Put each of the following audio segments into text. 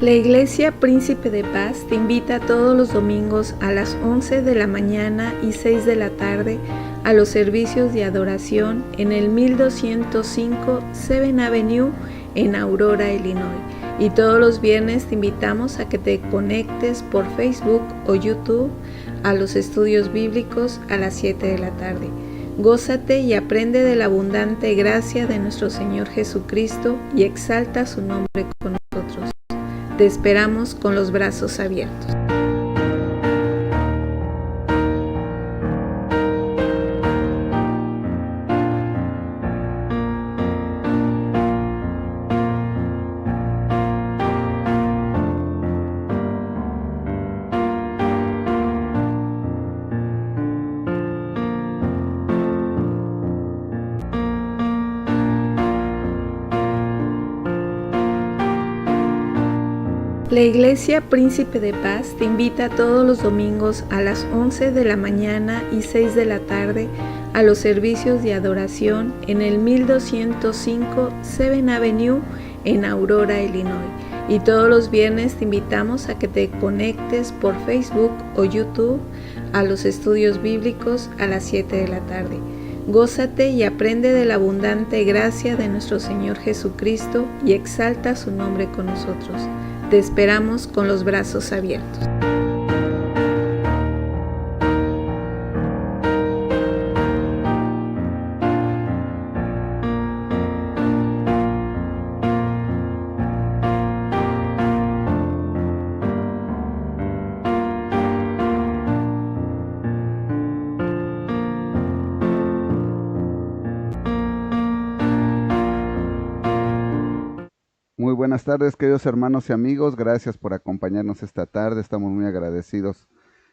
La Iglesia Príncipe de Paz te invita todos los domingos a las 11 de la mañana y 6 de la tarde a los servicios de adoración en el 1205 7th Avenue en Aurora, Illinois. Y todos los viernes te invitamos a que te conectes por Facebook o YouTube a los estudios bíblicos a las 7 de la tarde. Gózate y aprende de la abundante gracia de nuestro Señor Jesucristo y exalta su nombre con nosotros. Te esperamos con los brazos abiertos. La Iglesia Príncipe de Paz te invita todos los domingos a las 11 de la mañana y 6 de la tarde a los servicios de adoración en el 1205 7th Avenue en Aurora, Illinois. Y todos los viernes te invitamos a que te conectes por Facebook o YouTube a los estudios bíblicos a las 7 de la tarde. Gózate y aprende de la abundante gracia de nuestro Señor Jesucristo y exalta su nombre con nosotros. Te esperamos con los brazos abiertos. Muy buenas tardes, queridos hermanos y amigos. Gracias por acompañarnos esta tarde. Estamos muy agradecidos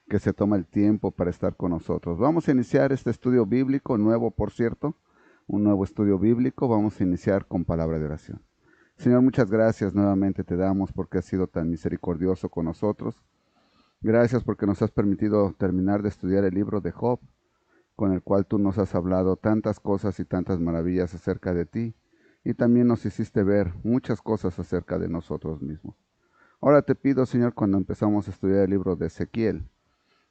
que se toma el tiempo para estar con nosotros. Vamos a iniciar este estudio bíblico, nuevo por cierto, un nuevo estudio bíblico. Vamos a iniciar con palabra de oración. Señor, muchas gracias nuevamente te damos porque has sido tan misericordioso con nosotros. Gracias porque nos has permitido terminar de estudiar el libro de Job, con el cual tú nos has hablado tantas cosas y tantas maravillas acerca de ti. Y también nos hiciste ver muchas cosas acerca de nosotros mismos. Ahora te pido, Señor, cuando empezamos a estudiar el libro de Ezequiel,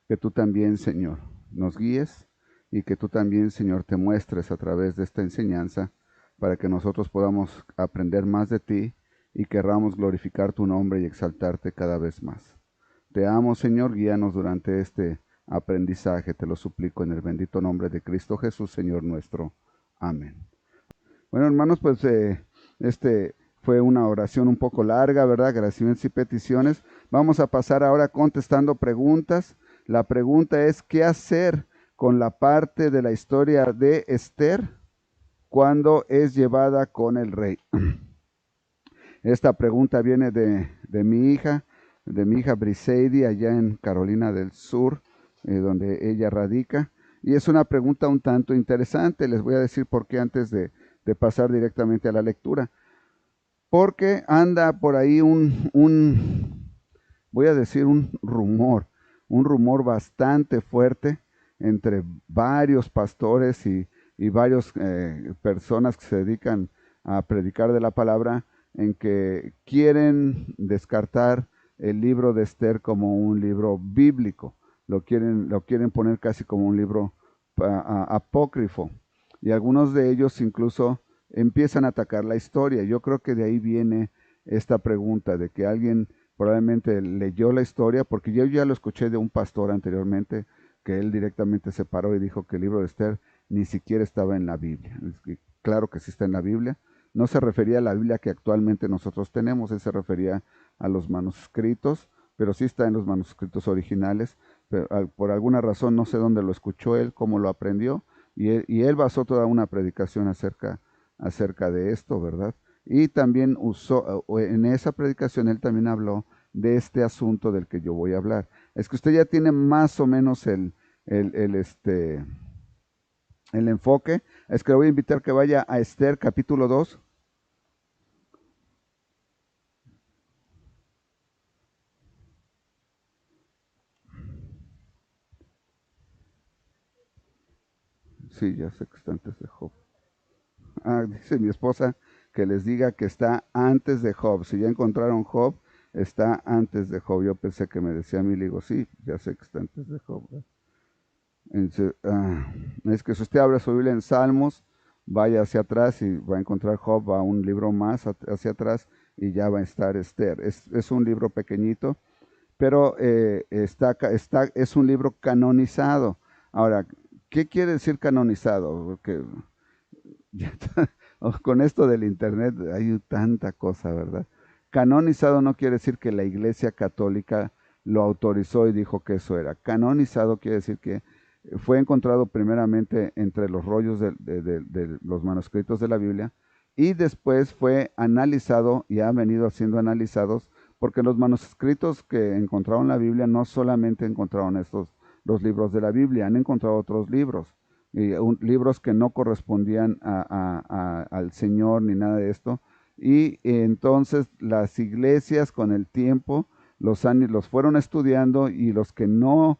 que tú también, Señor, nos guíes y que tú también, Señor, te muestres a través de esta enseñanza para que nosotros podamos aprender más de ti y querramos glorificar tu nombre y exaltarte cada vez más. Te amo, Señor, guíanos durante este aprendizaje, te lo suplico en el bendito nombre de Cristo Jesús, Señor nuestro. Amén. Bueno, hermanos, pues fue una oración un poco larga, ¿verdad? Agradecimientos y peticiones. Vamos a pasar ahora contestando preguntas. La pregunta es, ¿qué hacer con la parte de la historia de Esther cuando es llevada con el rey? Esta pregunta viene de mi hija Briseidi, allá en Carolina del Sur, donde ella radica. Y es una pregunta un tanto interesante. Les voy a decir por qué antes de pasar directamente a la lectura. Porque anda por ahí voy a decir un rumor bastante fuerte entre varios pastores y varias personas que se dedican a predicar de la palabra, en que quieren descartar el libro de Esther como un libro bíblico. Lo quieren poner casi como un libro apócrifo. Y algunos de ellos incluso empiezan a atacar la historia. Yo creo que de ahí viene esta pregunta, de que alguien probablemente leyó la historia, porque yo ya lo escuché de un pastor anteriormente, que él directamente se paró y dijo que el libro de Esther ni siquiera estaba en la Biblia. Claro que sí está en la Biblia. No se refería a la Biblia que actualmente nosotros tenemos, él se refería a los manuscritos, pero sí está en los manuscritos originales. Pero por alguna razón, no sé dónde lo escuchó él, cómo lo aprendió, y él basó toda una predicación acerca de esto, ¿verdad? Y también en esa predicación él también habló de este asunto del que yo voy a hablar. Es que usted ya tiene más o menos el enfoque. Es que le voy a invitar que vaya a Esther capítulo 2. Sí, ya sé que está antes de Job. Dice mi esposa que les diga que está antes de Job. Si ya encontraron Job, está antes de Job. Yo pensé que me decía a mí, le digo, sí, ya sé que está antes de Job. Es que si usted abre su Biblia en Salmos, vaya hacia atrás y va a encontrar Job, va un libro más hacia atrás y ya va a estar Esther. Es un libro pequeñito, pero es un libro canonizado. Ahora, ¿qué quiere decir canonizado? Porque con esto del internet hay tanta cosa, ¿verdad? Canonizado no quiere decir que la Iglesia Católica lo autorizó y dijo que eso era. Canonizado quiere decir que fue encontrado primeramente entre los rollos de los manuscritos de la Biblia y después fue analizado y ha venido siendo analizados porque los manuscritos que encontraron la Biblia no solamente encontraron estos dos libros de la Biblia, han encontrado otros libros y libros que no correspondían al Señor ni nada de esto. Y entonces las iglesias con el tiempo los fueron estudiando y los que no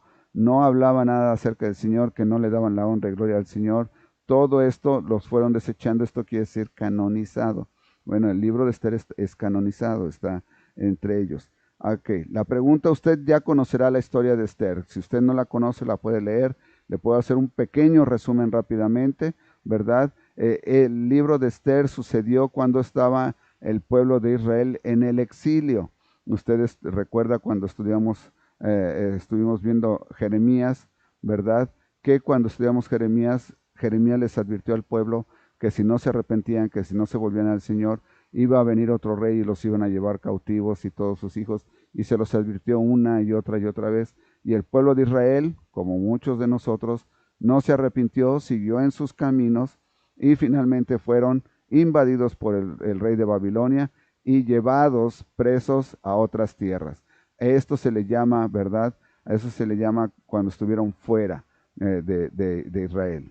hablaban nada acerca del Señor, que no le daban la honra y gloria al Señor, todo esto los fueron desechando. Esto quiere decir canonizado. Bueno, el libro de Esther es canonizado, está entre ellos. Ok, la pregunta, usted ya conocerá la historia de Esther. Si usted no la conoce, la puede leer. Le puedo hacer un pequeño resumen rápidamente, ¿verdad? El libro de Esther sucedió cuando estaba el pueblo de Israel en el exilio. Ustedes recuerdan cuando estuvimos viendo Jeremías, ¿verdad? Que cuando estudiamos Jeremías, Jeremías les advirtió al pueblo que si no se arrepentían, que si no se volvían al Señor, iba a venir otro rey y los iban a llevar cautivos y todos sus hijos, y se los advirtió una y otra vez. Y el pueblo de Israel, como muchos de nosotros, no se arrepintió, siguió en sus caminos y finalmente fueron invadidos por el rey de Babilonia y llevados presos a otras tierras. Esto se le llama, ¿verdad? A eso se le llama cuando estuvieron fuera de Israel.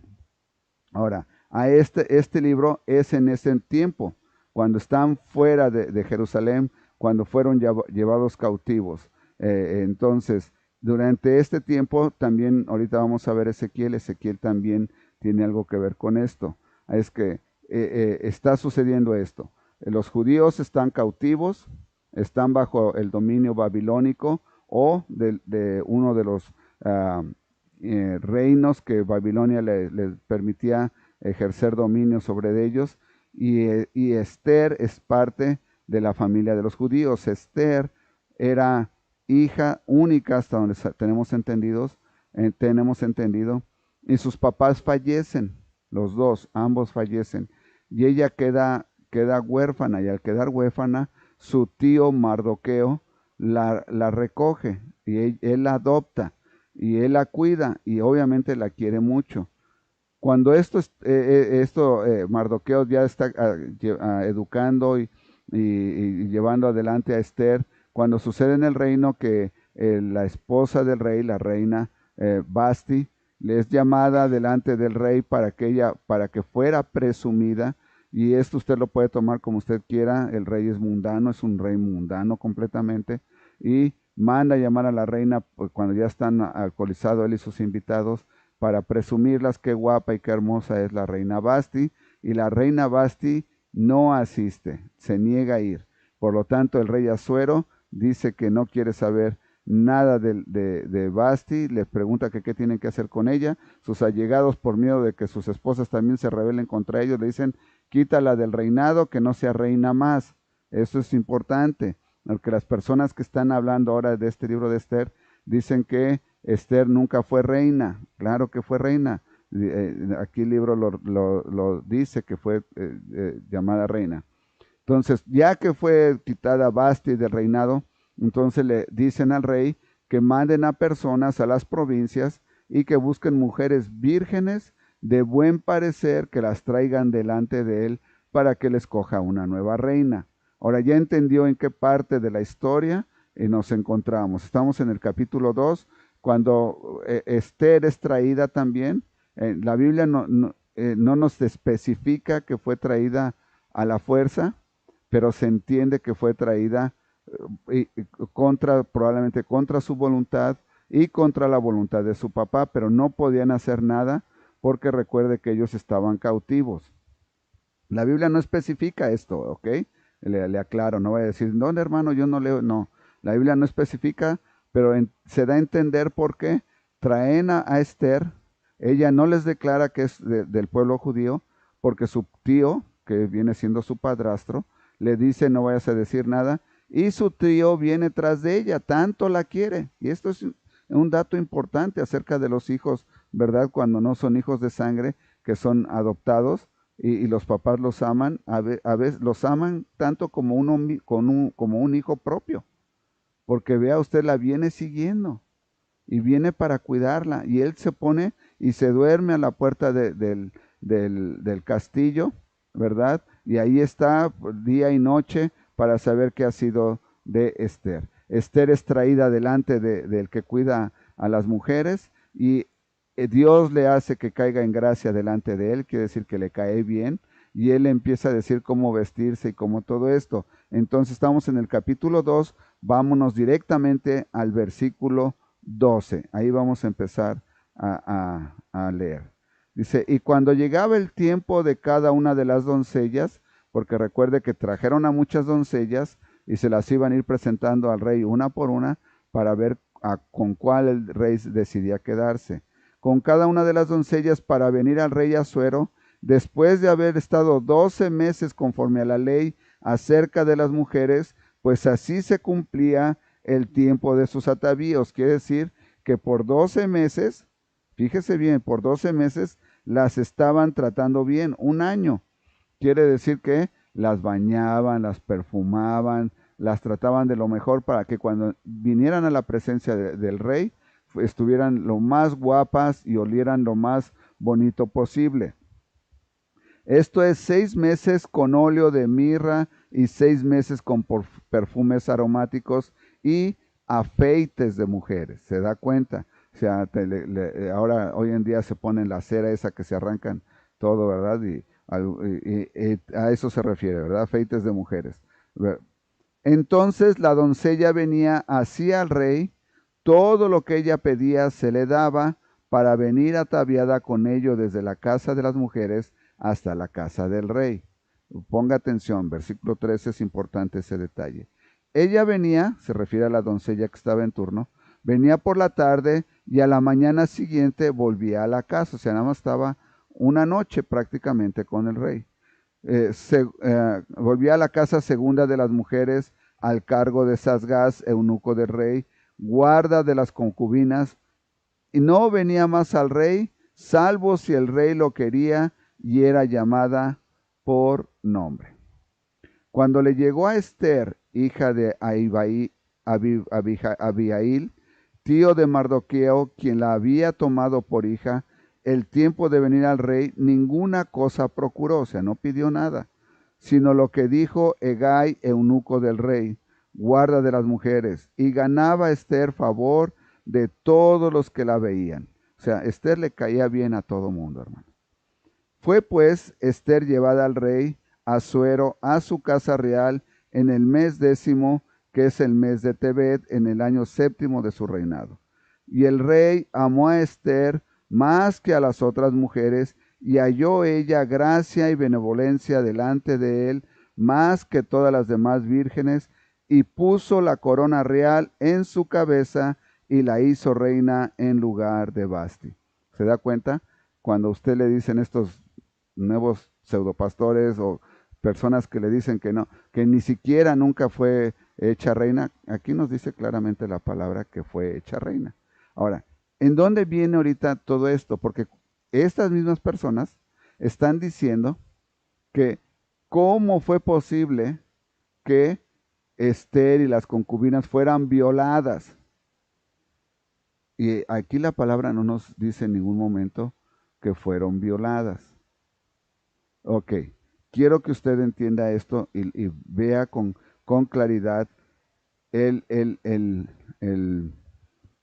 Ahora, este libro es en ese tiempo, cuando están fuera de Jerusalén, cuando fueron llevados cautivos. Entonces, durante este tiempo, también ahorita vamos a ver Ezequiel también tiene algo que ver con esto. Es que está sucediendo esto. Los judíos están cautivos, están bajo el dominio babilónico o de uno de los ah, reinos que Babilonia les permitía ejercer dominio sobre ellos, y Esther es parte de la familia de los judíos. Esther era hija única hasta donde tenemos entendido, y sus papás fallecen, los dos, ambos fallecen, y ella queda huérfana, y al quedar huérfana, su tío Mardoqueo la recoge, y él la adopta, y él la cuida, y obviamente la quiere mucho. Cuando Mardoqueo ya está educando y llevando adelante a Esther, cuando sucede en el reino que la esposa del rey, la reina Basti, le es llamada delante del rey para que fuera presumida, y esto usted lo puede tomar como usted quiera. El rey es mundano, es un rey mundano completamente, y manda a llamar a la reina cuando ya están alcoholizados él y sus invitados, para presumirlas qué guapa y qué hermosa es la reina Basti, y la reina Basti no asiste, se niega a ir. Por lo tanto, el rey Asuero dice que no quiere saber nada de Basti, le pregunta que qué tienen que hacer con ella. Sus allegados, por miedo de que sus esposas también se rebelen contra ellos, le dicen, quítala del reinado, que no sea reina más. Eso es importante, porque las personas que están hablando ahora de este libro de Esther dicen que Esther nunca fue reina. Claro que fue reina. Aquí el libro lo dice, que fue llamada reina. Entonces, ya que fue quitada Basti del reinado, entonces le dicen al rey que manden a personas a las provincias y que busquen mujeres vírgenes de buen parecer, que las traigan delante de él para que les escoja una nueva reina. Ahora ya entendió en qué parte de la historia nos encontramos. Estamos en el capítulo 2, cuando Esther es traída también. La Biblia no nos especifica que fue traída a la fuerza, pero se entiende que fue traída probablemente contra su voluntad y contra la voluntad de su papá, pero no podían hacer nada porque recuerde que ellos estaban cautivos. La Biblia no especifica esto, ¿ok? Le aclaro, no voy a decir, no, hermano, yo no leo, no. La Biblia no especifica, pero se da a entender por qué traen a Esther. Ella no les declara que es del pueblo judío, porque su tío, que viene siendo su padrastro, le dice no vayas a decir nada, y su tío viene tras de ella, tanto la quiere. Y esto es un dato importante acerca de los hijos, ¿verdad? Cuando no son hijos de sangre, que son adoptados, y los papás los aman, a veces los aman tanto como como un hijo propio, porque vea usted, la viene siguiendo y viene para cuidarla, y él se pone y se duerme a la puerta del castillo, ¿verdad? Y ahí está día y noche para saber qué ha sido de Esther. Esther es traída delante del que cuida a las mujeres, y Dios le hace que caiga en gracia delante de él, quiere decir que le cae bien, y él empieza a decir cómo vestirse y cómo todo esto. Entonces estamos en el capítulo 2, vámonos directamente al versículo 12. Ahí vamos a empezar a leer. Dice, y cuando llegaba el tiempo de cada una de las doncellas, porque recuerde que trajeron a muchas doncellas y se las iban a ir presentando al rey una por una para ver con cuál el rey decidía quedarse. Con cada una de las doncellas para venir al rey Asuero, después de haber estado 12 meses conforme a la ley acerca de las mujeres, pues así se cumplía el tiempo de sus atavíos. Quiere decir que por 12 meses, fíjese bien, por 12 meses las estaban tratando bien, un año. Quiere decir que las bañaban, las perfumaban, las trataban de lo mejor para que cuando vinieran a la presencia del rey, estuvieran lo más guapas y olieran lo más bonito posible. Esto es 6 meses con óleo de mirra y 6 meses con perfumes aromáticos y afeites de mujeres. ¿Se da cuenta? O sea, ahora hoy en día se ponen la cera esa que se arrancan todo, ¿verdad? Y a eso se refiere, ¿verdad? Afeites de mujeres. Entonces la doncella venía hacia el rey, todo lo que ella pedía se le daba para venir ataviada con ello desde la casa de las mujeres hasta la casa del rey. Ponga atención, versículo 13 es importante ese detalle. Ella venía, se refiere a la doncella que estaba en turno, venía por la tarde y a la mañana siguiente volvía a la casa, o sea, nada más estaba una noche prácticamente con el rey. Volvía a la casa segunda de las mujeres al cargo de Sasgaz, eunuco del rey, guarda de las concubinas, y no venía más al rey, salvo si el rey lo quería y era llamada por nombre. Cuando le llegó a Esther, hija de Abihail, tío de Mardoqueo, quien la había tomado por hija, el tiempo de venir al rey, ninguna cosa procuró, o sea, no pidió nada, sino lo que dijo Hegai, eunuco del rey, guarda de las mujeres, y ganaba Esther favor de todos los que la veían. O sea, Esther le caía bien a todo mundo, hermano. Fue pues Esther llevada al rey Asuero a su casa real en el mes 10, que es el mes de Tebet, en el año 7 de su reinado. Y el rey amó a Esther más que a las otras mujeres, y halló ella gracia y benevolencia delante de él, más que todas las demás vírgenes, y puso la corona real en su cabeza, y la hizo reina en lugar de Basti. ¿Se da cuenta? Cuando a usted le dicen estos nuevos pseudopastores o personas que le dicen que no, que ni siquiera nunca fue hecha reina, aquí nos dice claramente la palabra que fue hecha reina. Ahora, ¿en dónde viene ahorita todo esto? Porque estas mismas personas están diciendo que cómo fue posible que Esther y las concubinas fueran violadas. Y aquí la palabra no nos dice en ningún momento que fueron violadas. Ok, quiero que usted entienda esto y vea con claridad el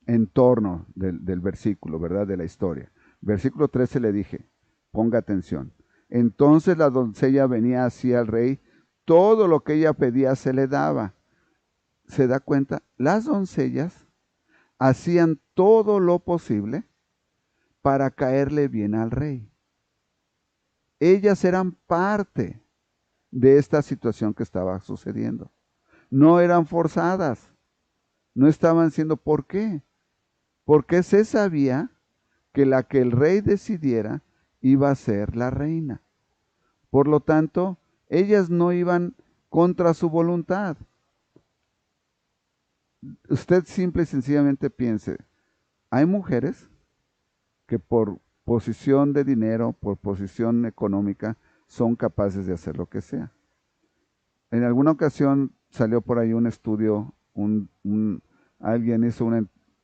entorno del versículo, ¿verdad? De la historia. Versículo 13 le dije, ponga atención. Entonces la doncella venía hacia el rey, todo lo que ella pedía se le daba. ¿Se da cuenta? Las doncellas hacían todo lo posible para caerle bien al rey. Ellas eran parte de esta situación que estaba sucediendo. No eran forzadas. No estaban siendo, ¿por qué? Porque se sabía que la que el rey decidiera iba a ser la reina. Por lo tanto, ellas no iban contra su voluntad. Usted simple y sencillamente piense, hay mujeres que por posición de dinero, por posición económica, son capaces de hacer lo que sea. En alguna ocasión salió por ahí un estudio, alguien hizo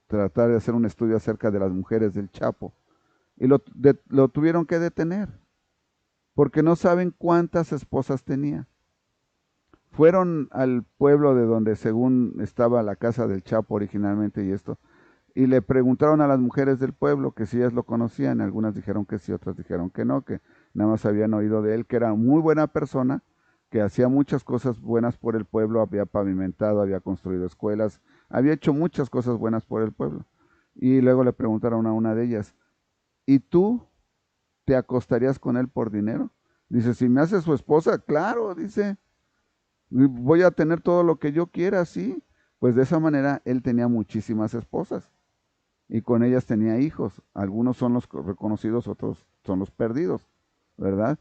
tratar de hacer un estudio acerca de las mujeres del Chapo y lo tuvieron que detener porque no saben cuántas esposas tenía. Fueron al pueblo de donde según estaba la casa del Chapo originalmente y le preguntaron a las mujeres del pueblo que si ellas lo conocían. Algunas dijeron que sí, otras dijeron que no, que nada más habían oído de él, que era muy buena persona, que hacía muchas cosas buenas por el pueblo, había pavimentado, había construido escuelas, había hecho muchas cosas buenas por el pueblo. Y luego le preguntaron a una de ellas, ¿y tú te acostarías con él por dinero? Dice, si me hace su esposa, claro, dice, voy a tener todo lo que yo quiera, sí. Pues de esa manera él tenía muchísimas esposas y con ellas tenía hijos. Algunos son los reconocidos, otros son los perdidos, ¿verdad?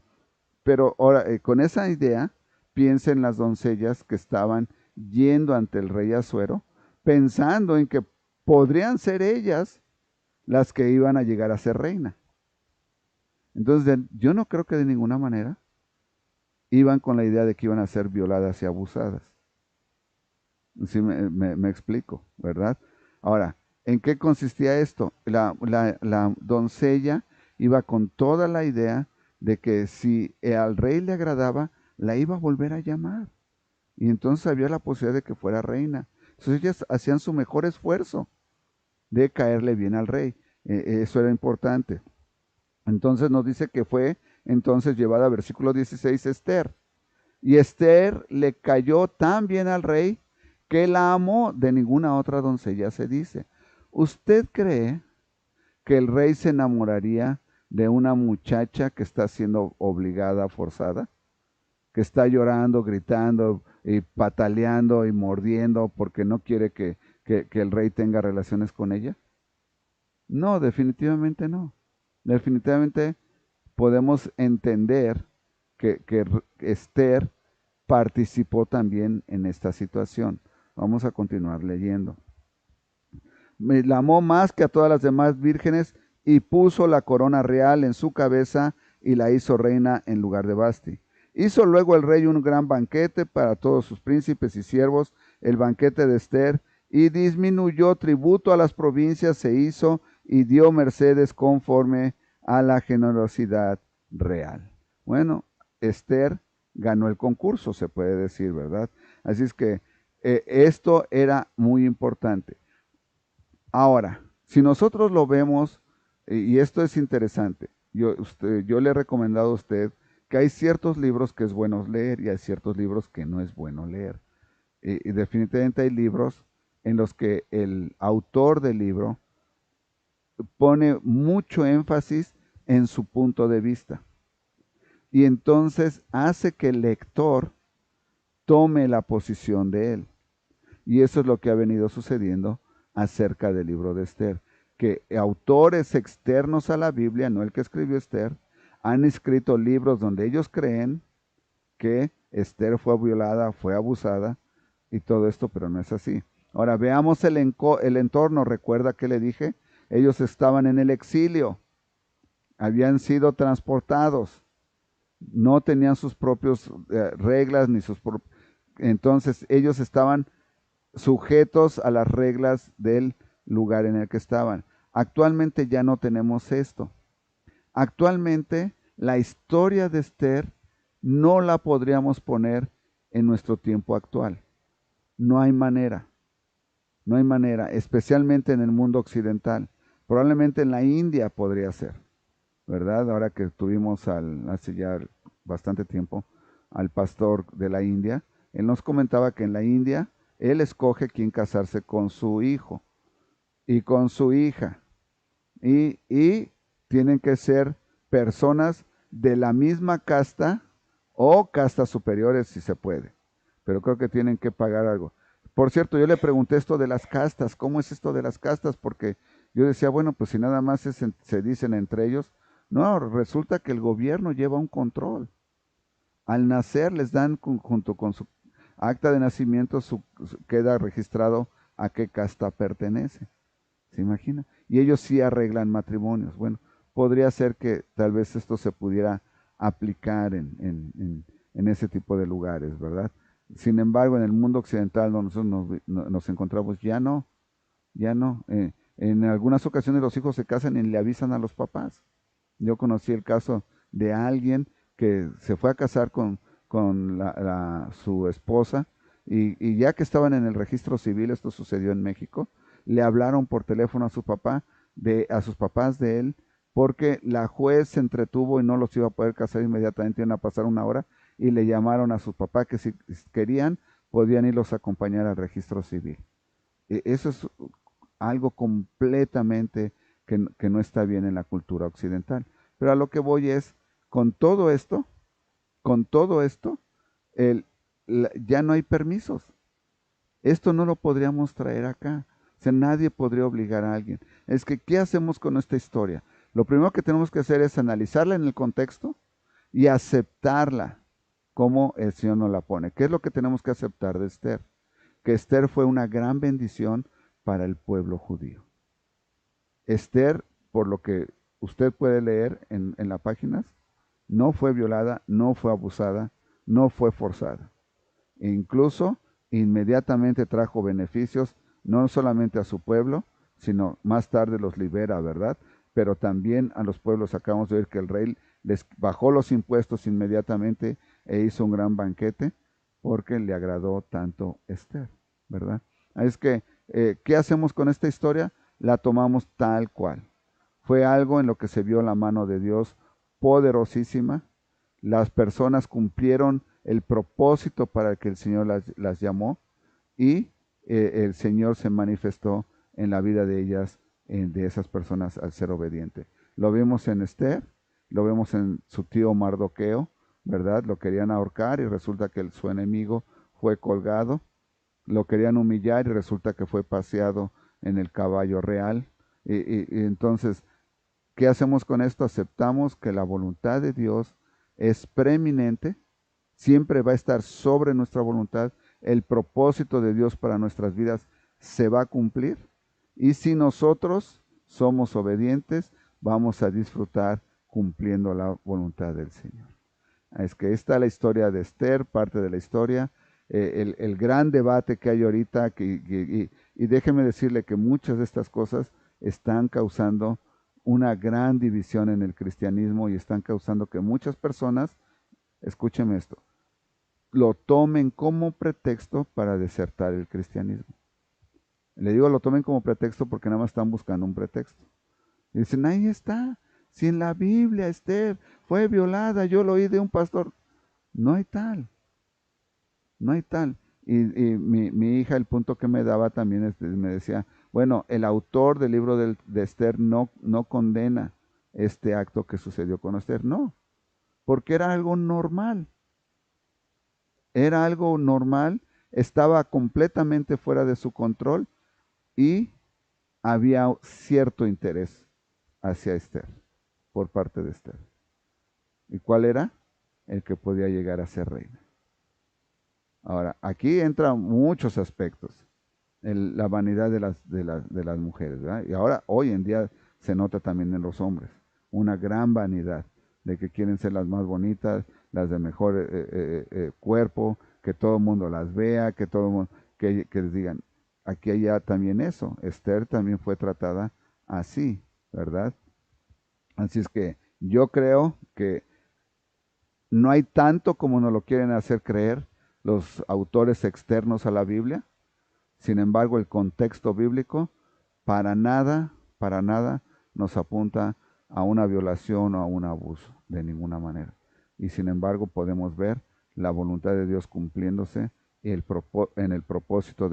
Pero ahora, con esa idea, piensa en las doncellas que estaban yendo ante el rey Asuero, pensando en que podrían ser ellas las que iban a llegar a ser reina. Entonces, yo no creo que de ninguna manera iban con la idea de que iban a ser violadas y abusadas. Sí, me explico, ¿verdad? Ahora, ¿en qué consistía esto? La doncella iba con toda la idea de que si al rey le agradaba, la iba a volver a llamar. Y entonces había la posibilidad de que fuera reina. Entonces ellas hacían su mejor esfuerzo de caerle bien al rey. Eso era importante. Entonces nos dice que fue entonces llevada, versículo 16, Esther. Y Esther le cayó tan bien al rey que la amó. De ninguna otra doncella se dice. ¿Usted cree que el rey se enamoraría de una muchacha que está siendo obligada, forzada? Que está llorando, gritando y pataleando y mordiendo porque no quiere que el rey tenga relaciones con ella. No, definitivamente no. Definitivamente podemos entender que Esther participó también en esta situación. Vamos a continuar leyendo. Me la amó más que a todas las demás vírgenes y puso la corona real en su cabeza y la hizo reina en lugar de Basti. Hizo luego el rey un gran banquete para todos sus príncipes y siervos, el banquete de Esther, y disminuyó tributo a las provincias, se hizo y dio mercedes conforme a la generosidad real. Bueno, Esther ganó el concurso, se puede decir, ¿verdad? Así es que esto era muy importante. Ahora, si nosotros lo vemos, y esto es interesante, yo le he recomendado a usted que hay ciertos libros que es bueno leer y hay ciertos libros que no es bueno leer. Y definitivamente hay libros en los que el autor del libro pone mucho énfasis en su punto de vista. Y entonces hace que el lector tome la posición de él. Y eso es lo que ha venido sucediendo acerca del libro de Esther, que autores externos a la Biblia, no el que escribió Esther, han escrito libros donde ellos creen que Esther fue violada, fue abusada y todo esto, pero no es así. Ahora veamos el entorno. Recuerda que le dije, ellos estaban en el exilio, habían sido transportados, no tenían sus propias reglas ni entonces ellos estaban sujetos a las reglas del lugar en el que estaban. Actualmente ya no tenemos esto. Actualmente la historia de Esther no la podríamos poner en nuestro tiempo actual. No hay manera. No hay manera, especialmente en el mundo occidental. Probablemente en la India podría ser, ¿verdad? Ahora que tuvimos hace ya bastante tiempo al pastor de la India, él nos comentaba que en la India él escoge quién casarse con su hijo y con su hija. Y tienen que ser personas de la misma casta o castas superiores si se puede. Pero creo que tienen que pagar algo. Por cierto, yo le pregunté esto de las castas, ¿cómo es esto de las castas? Porque yo decía, bueno, pues si nada más se dicen entre ellos, no, resulta que el gobierno lleva un control. Al nacer les dan junto con su acta de nacimiento, queda registrado a qué casta pertenece. ¿Se imagina? Y ellos sí arreglan matrimonios. Bueno, podría ser que tal vez esto se pudiera aplicar en ese tipo de lugares, ¿verdad? Sin embargo, en el mundo occidental donde nosotros nos encontramos, ya no, ya no. En algunas ocasiones los hijos se casan y le avisan a los papás. Yo conocí el caso de alguien que se fue a casar con su esposa y ya que estaban en el registro civil, esto sucedió en México, le hablaron por teléfono a su papá, a sus papás de él, porque la juez se entretuvo y no los iba a poder casar inmediatamente, iban a pasar una hora, y le llamaron a su papá que si querían, podían irlos a acompañar al registro civil. Eso es algo completamente que no está bien en la cultura occidental. Pero a lo que voy es, con todo esto, con todo esto, el, ya no hay permisos. Esto no lo podríamos traer acá. O sea, nadie podría obligar a alguien. Es que, ¿qué hacemos con esta historia? Lo primero que tenemos que hacer es analizarla en el contexto y aceptarla como el Señor nos la pone. ¿Qué es lo que tenemos que aceptar de Esther? Que Esther fue una gran bendición para el pueblo judío. Esther, por lo que usted puede leer en las páginas, no fue violada, no fue abusada, no fue forzada. E incluso inmediatamente trajo beneficios, no solamente a su pueblo, sino más tarde los libera, ¿verdad? Pero también a los pueblos. Acabamos de ver que el rey les bajó los impuestos inmediatamente e hizo un gran banquete porque le agradó tanto Esther, ¿verdad? Es que, ¿qué hacemos con esta historia? La tomamos tal cual. Fue algo en lo que se vio la mano de Dios poderosísima. Las personas cumplieron el propósito para el que el Señor las llamó y el Señor se manifestó en la vida de ellas, de esas personas, al ser obediente. Lo vimos en Esther, lo vemos en su tío Mardoqueo, ¿verdad? Lo querían ahorcar y resulta que su enemigo fue colgado. Lo querían humillar y resulta que fue paseado en el caballo real. Y entonces, ¿qué hacemos con esto? Aceptamos que la voluntad de Dios es preeminente, siempre va a estar sobre nuestra voluntad, el propósito de Dios para nuestras vidas se va a cumplir y si nosotros somos obedientes, vamos a disfrutar cumpliendo la voluntad del Señor. Es que esta es la historia de Esther, parte de la historia, el gran debate que hay ahorita, y déjeme decirle que muchas de estas cosas están causando una gran división en el cristianismo y están causando que muchas personas, escúcheme esto, lo tomen como pretexto para desertar el cristianismo. Le digo lo tomen como pretexto porque nada más están buscando un pretexto. Y dicen, ahí está, si en la Biblia Esther fue violada, yo lo oí de un pastor. No hay tal, no hay tal. Y mi hija, el punto que me daba también me decía, bueno, el autor del libro de Esther no condena este acto que sucedió con Esther. No, porque era algo normal. Era algo normal, estaba completamente fuera de su control y había cierto interés hacia Esther, por parte de Esther. ¿Y cuál era? El que podía llegar a ser reina. Ahora, aquí entran muchos aspectos. La vanidad de las mujeres, ¿verdad? Y ahora, hoy en día, se nota también en los hombres. Una gran vanidad de que quieren ser las más bonitas, las de mejor cuerpo, que todo el mundo las vea, que todo mundo, que les digan, aquí hay ya también eso. Esther también fue tratada así, ¿verdad? Así es que yo creo que no hay tanto como nos lo quieren hacer creer los autores externos a la Biblia. Sin embargo, el contexto bíblico para nada nos apunta a una violación o a un abuso, de ninguna manera. Y sin embargo, podemos ver la voluntad de Dios cumpliéndose en el propósito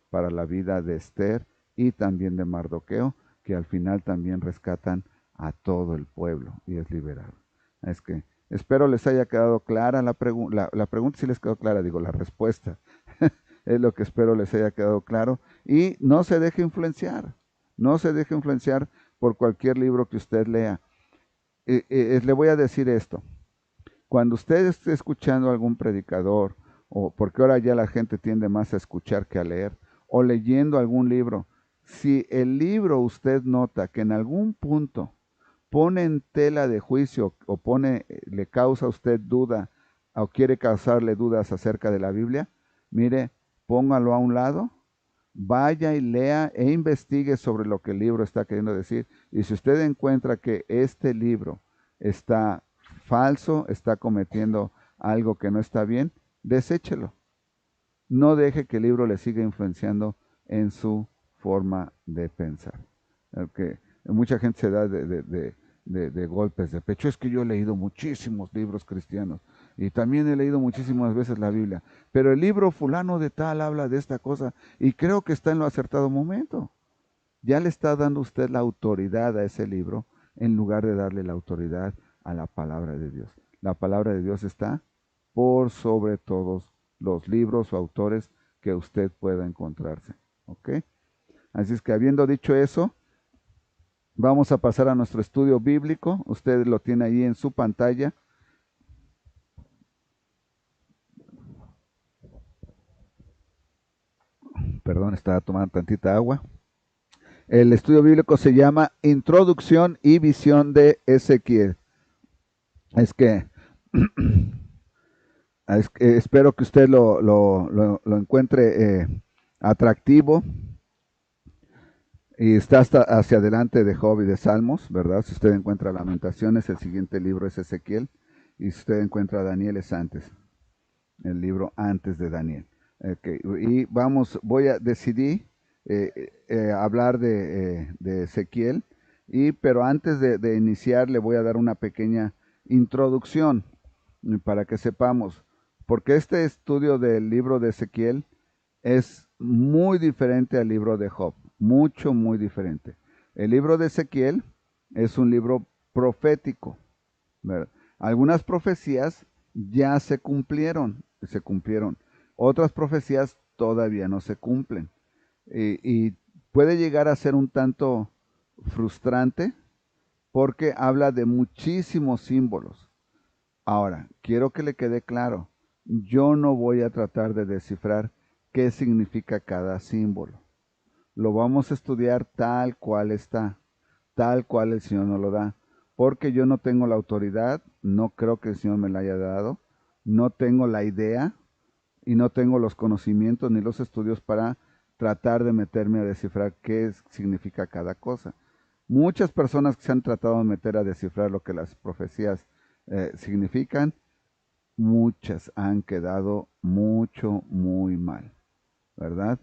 para la vida de Esther y también de Mardoqueo, que al final también rescatan a todo el pueblo y es liberado. Es que espero les haya quedado clara la pregunta, si les quedó clara, digo, la respuesta. Es lo que espero les haya quedado claro. Y no se deje influenciar, no se deje influenciar por cualquier libro que usted lea. Le voy a decir esto. Cuando usted esté escuchando a algún predicador, o porque ahora ya la gente tiende más a escuchar que a leer, o leyendo algún libro, si el libro usted nota que en algún punto pone en tela de juicio o le causa a usted duda o quiere causarle dudas acerca de la Biblia, mire, póngalo a un lado, vaya y lea e investigue sobre lo que el libro está queriendo decir. Y si usted encuentra que este libro está falso, está cometiendo algo que no está bien, deséchelo. No deje que el libro le siga influenciando en su forma de pensar. Porque mucha gente se da de golpes de pecho. Es que yo he leído muchísimos libros cristianos y también he leído muchísimas veces la Biblia, pero el libro fulano de tal habla de esta cosa y creo que está en lo acertado momento. Ya le está dando usted la autoridad a ese libro en lugar de darle la autoridad a la palabra de Dios. La palabra de Dios está por sobre todos los libros o autores que usted pueda encontrarse. ¿Ok? Así es que habiendo dicho eso, vamos a pasar a nuestro estudio bíblico. Usted lo tiene ahí en su pantalla. Perdón, estaba tomando tantita agua. El estudio bíblico se llama Introducción y Visión de Ezequiel. Es que espero que usted lo encuentre atractivo. Y está hasta hacia adelante de Job y de Salmos, ¿verdad? Si usted encuentra Lamentaciones, el siguiente libro es Ezequiel. Y si usted encuentra Daniel, es antes. El libro antes de Daniel. Okay. Y decidí hablar de Ezequiel. Pero antes de iniciar, le voy a dar una pequeña introducción para que sepamos. Porque este estudio del libro de Ezequiel es muy diferente al libro de Job, mucho, muy diferente. El libro de Ezequiel es un libro profético, ¿verdad? Algunas profecías ya se cumplieron. Otras profecías todavía no se cumplen. Y puede llegar a ser un tanto frustrante porque habla de muchísimos símbolos. Ahora, quiero que le quede claro, yo no voy a tratar de descifrar qué significa cada símbolo. Lo vamos a estudiar tal cual está, tal cual el Señor nos lo da, porque yo no tengo la autoridad, no creo que el Señor me la haya dado, no tengo la idea y no tengo los conocimientos ni los estudios para tratar de meterme a descifrar qué significa cada cosa. Muchas personas que se han tratado de meter a descifrar lo que las profecías significan, muchas han quedado muy mal, ¿verdad?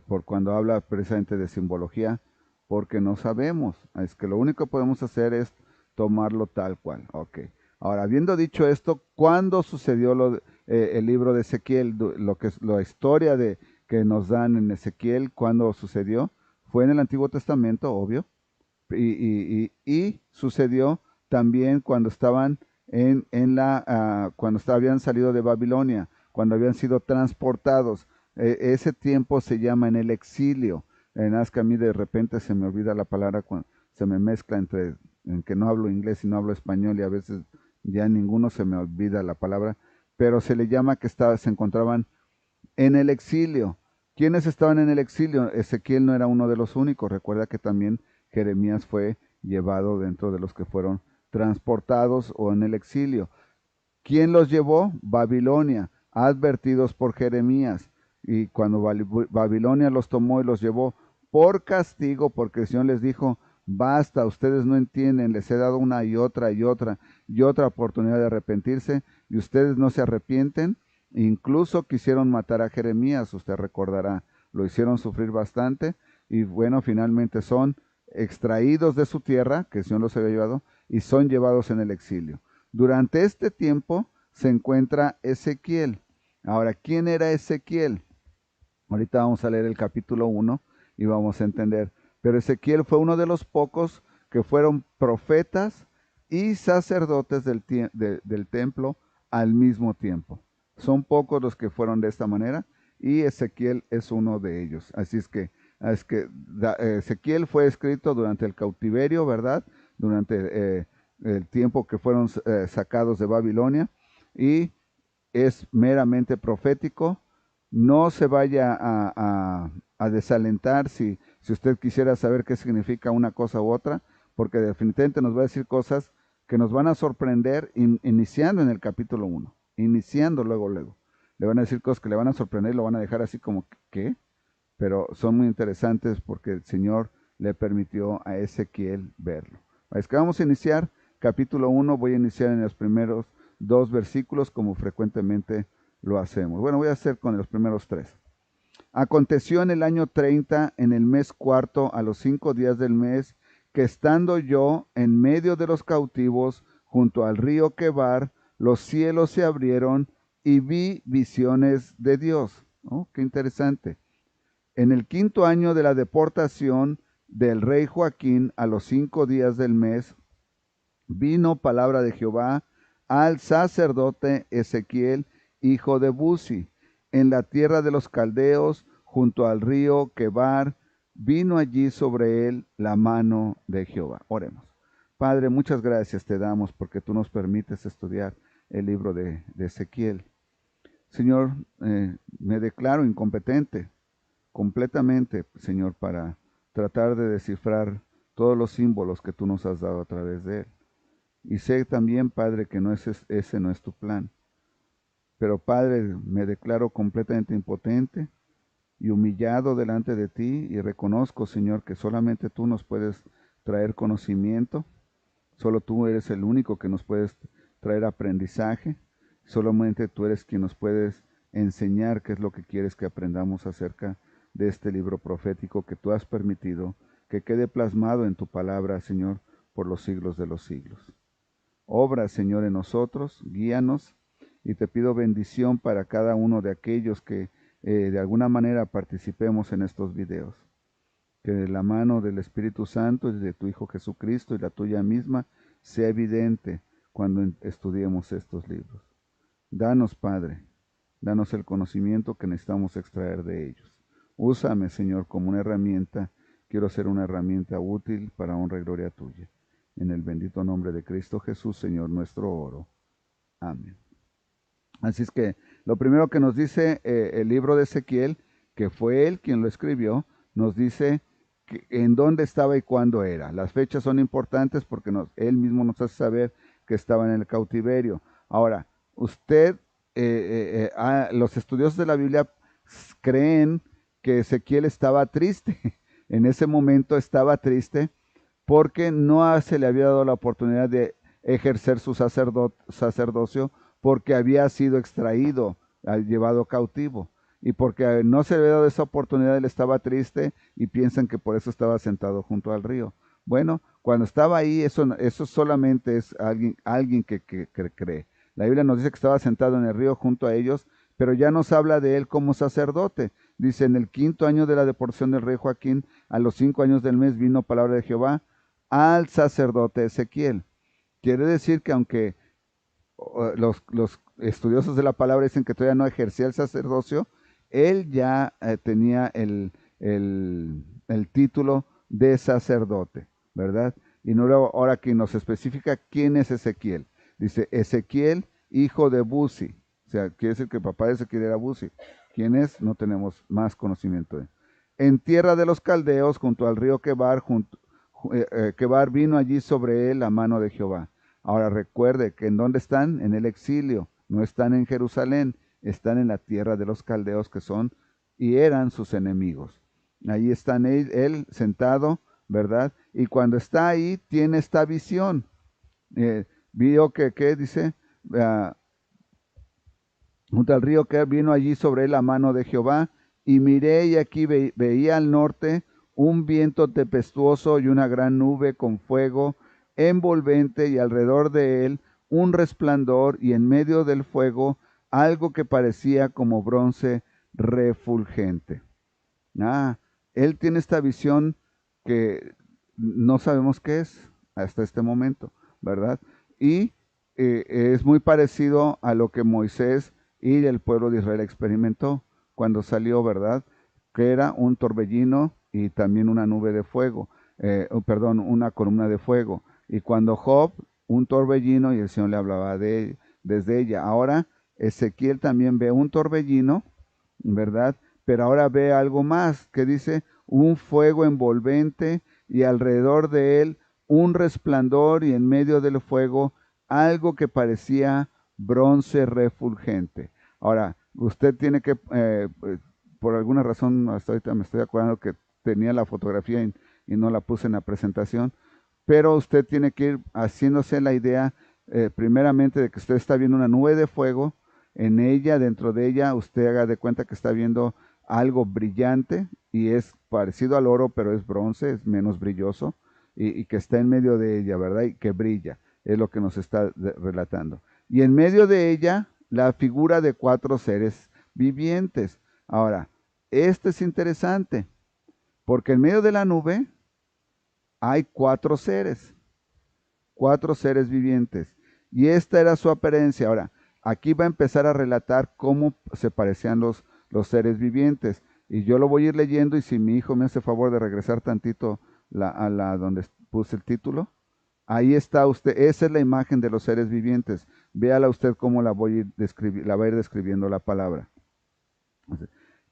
Por cuando habla precisamente de simbología, porque no sabemos. Es que lo único que podemos hacer es tomarlo tal cual. Ok. Ahora, habiendo dicho esto, ¿cuándo sucedió el libro de Ezequiel? La historia que nos dan en Ezequiel, ¿cuándo sucedió? Fue en el Antiguo Testamento, obvio. Y sucedió también cuando estaban cuando habían salido de Babilonia, cuando habían sido transportados. Ese tiempo se llama en el exilio. Es que a mí de repente se me olvida la palabra, cuando se me mezcla en que no hablo inglés y no hablo español, y a veces ya ninguno se me olvida la palabra, pero se le llama que se encontraban en el exilio. ¿Quiénes estaban en el exilio? Ezequiel no era uno de los únicos. Recuerda que también Jeremías fue llevado dentro de los que fueron transportados o en el exilio. ¿Quién los llevó? Babilonia, advertidos por Jeremías. Y cuando Babilonia los tomó y los llevó por castigo, porque el Señor les dijo, basta, ustedes no entienden, les he dado una y otra oportunidad de arrepentirse, y ustedes no se arrepienten. Incluso quisieron matar a Jeremías, usted recordará, lo hicieron sufrir bastante, y bueno, finalmente son extraídos de su tierra, que el Señor los había llevado, y son llevados en el exilio. Durante este tiempo se encuentra Ezequiel. Ahora, ¿quién era Ezequiel? Ahorita vamos a leer el capítulo 1 y vamos a entender. Pero Ezequiel fue uno de los pocos que fueron profetas y sacerdotes del templo al mismo tiempo. Son pocos los que fueron de esta manera. y Ezequiel es uno de ellos. Así es que Ezequiel fue escrito durante el cautiverio, ¿verdad? Durante el tiempo que fueron sacados de Babilonia, y es meramente profético. No se vaya a desalentar si usted quisiera saber qué significa una cosa u otra, porque definitivamente nos va a decir cosas que nos van a sorprender iniciando en el capítulo 1, iniciando luego. Le van a decir cosas que le van a sorprender y lo van a dejar así como, ¿qué? Pero son muy interesantes porque el Señor le permitió a Ezequiel verlo. Es que vamos a iniciar capítulo 1, voy a iniciar en los primeros 2 versículos como frecuentemente lo hacemos. Bueno, voy a hacer con los primeros 3. Aconteció en el año 30, en el mes cuarto, a los 5 días del mes, que estando yo en medio de los cautivos, junto al río Quebar, los cielos se abrieron y vi visiones de Dios. Oh, qué interesante. En el 5.º año de la deportación del rey Joaquín, a los 5 días del mes, vino palabra de Jehová al sacerdote Ezequiel, hijo de Buzi, en la tierra de los caldeos, junto al río Quebar. Vino allí sobre él la mano de Jehová. Oremos. Padre, muchas gracias te damos porque tú nos permites estudiar el libro de Ezequiel. Señor, me declaro incompetente completamente, Señor, para tratar de descifrar todos los símbolos que tú nos has dado a través de él. Y sé también, Padre, que ese no es tu plan. Pero, Padre, me declaro completamente impotente y humillado delante de ti, y reconozco, Señor, que solamente tú nos puedes traer conocimiento, solo tú eres el único que nos puedes traer aprendizaje, solamente tú eres quien nos puedes enseñar qué es lo que quieres que aprendamos acerca de este libro profético que tú has permitido que quede plasmado en tu palabra, Señor, por los siglos de los siglos. Obra, Señor, en nosotros, guíanos, y te pido bendición para cada uno de aquellos que de alguna manera participemos en estos videos. Que la mano del Espíritu Santo y de tu Hijo Jesucristo y la tuya misma sea evidente cuando estudiemos estos libros. Danos, Padre, danos el conocimiento que necesitamos extraer de ellos. Úsame, Señor, como una herramienta. Quiero ser una herramienta útil para honra y gloria tuya. En el bendito nombre de Cristo Jesús, Señor, nuestro oro. Amén. Así es que lo primero que nos dice el libro de Ezequiel, que fue él quien lo escribió, nos dice en dónde estaba y cuándo era. Las fechas son importantes porque él mismo nos hace saber que estaba en el cautiverio. Ahora, los estudiosos de la Biblia creen que Ezequiel estaba triste. En ese momento estaba triste porque no se le había dado la oportunidad de ejercer su sacerdocio, porque había sido extraído, llevado cautivo, y porque no se le había dado esa oportunidad, él estaba triste y piensan que por eso estaba sentado junto al río. Bueno, cuando estaba ahí, eso solamente es alguien que cree. La Biblia nos dice que estaba sentado en el río junto a ellos, pero ya nos habla de él como sacerdote. Dice, en el 5.º año de la deportación del rey Joaquín, a los 5 años del mes, vino palabra de Jehová al sacerdote Ezequiel. Quiere decir que aunque los estudiosos de la palabra dicen que todavía no ejercía el sacerdocio, él ya tenía el título de sacerdote, ¿verdad? Y ahora aquí nos especifica quién es Ezequiel. Dice, Ezequiel, hijo de Buzi. O sea, quiere decir que el papá de Ezequiel era Buzi. ¿Quién es? No tenemos más conocimiento de él. En tierra de los caldeos, junto al río Quebar, Quebar vino allí sobre él la mano de Jehová. Ahora recuerde que ¿en dónde están? En el exilio. No están en Jerusalén, están en la tierra de los caldeos, que son y eran sus enemigos. Ahí están él sentado, ¿verdad? Y cuando está ahí, tiene esta visión. Vio ¿qué dice? Junto al río que vino allí sobre él la mano de Jehová, y miré y aquí veía al norte un viento tempestuoso y una gran nube con fuego envolvente, y alrededor de él un resplandor, y en medio del fuego algo que parecía como bronce refulgente. Él tiene esta visión que no sabemos qué es hasta este momento, ¿verdad? Y es muy parecido a lo que Moisés y el pueblo de Israel experimentó cuando salió, ¿verdad? Que era un torbellino y también una nube de fuego, perdón, una columna de fuego. Y cuando Job, un torbellino y el Señor le hablaba desde ella. Ahora Ezequiel también ve un torbellino, ¿verdad? Pero ahora ve algo más, que dice un fuego envolvente y alrededor de él un resplandor y en medio del fuego algo que parecía bronce refulgente. Ahora, usted tiene que, por alguna razón, hasta ahorita me estoy acordando que tenía la fotografía y no la puse en la presentación, pero usted tiene que ir haciéndose la idea, primeramente, de que usted está viendo una nube de fuego. En ella, dentro de ella, usted haga de cuenta que está viendo algo brillante y es parecido al oro, pero es bronce, es menos brilloso y que está en medio de ella, ¿verdad? Y que brilla, es lo que nos está relatando. Y en medio de ella, la figura de 4 seres vivientes. Ahora, esto es interesante, porque en medio de la nube hay 4 seres vivientes. Y esta era su apariencia. Ahora, aquí va a empezar a relatar cómo se parecían los seres vivientes. Y yo lo voy a ir leyendo y si mi hijo me hace favor de regresar tantito a la donde puse el título, ahí está usted, esa es la imagen de los seres vivientes. Véala usted cómo la la va a ir describiendo la palabra.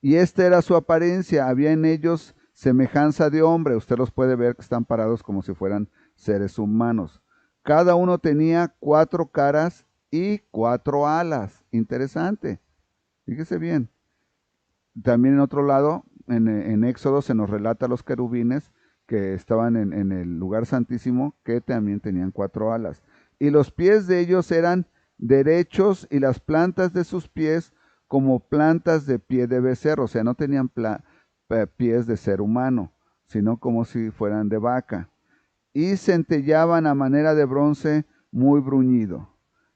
Y esta era su apariencia, había en ellos semejanza de hombre. Usted los puede ver que están parados como si fueran seres humanos. Cada uno tenía 4 caras y 4 alas. Interesante. Fíjese bien. También en otro lado, en Éxodo se nos relata a los querubines que estaban en el lugar santísimo, que también tenían 4 alas. Y los pies de ellos eran derechos y las plantas de sus pies como plantas de pie de becerro. O sea, no tenían pies de ser humano, sino como si fueran de vaca. Y centellaban a manera de bronce muy bruñido.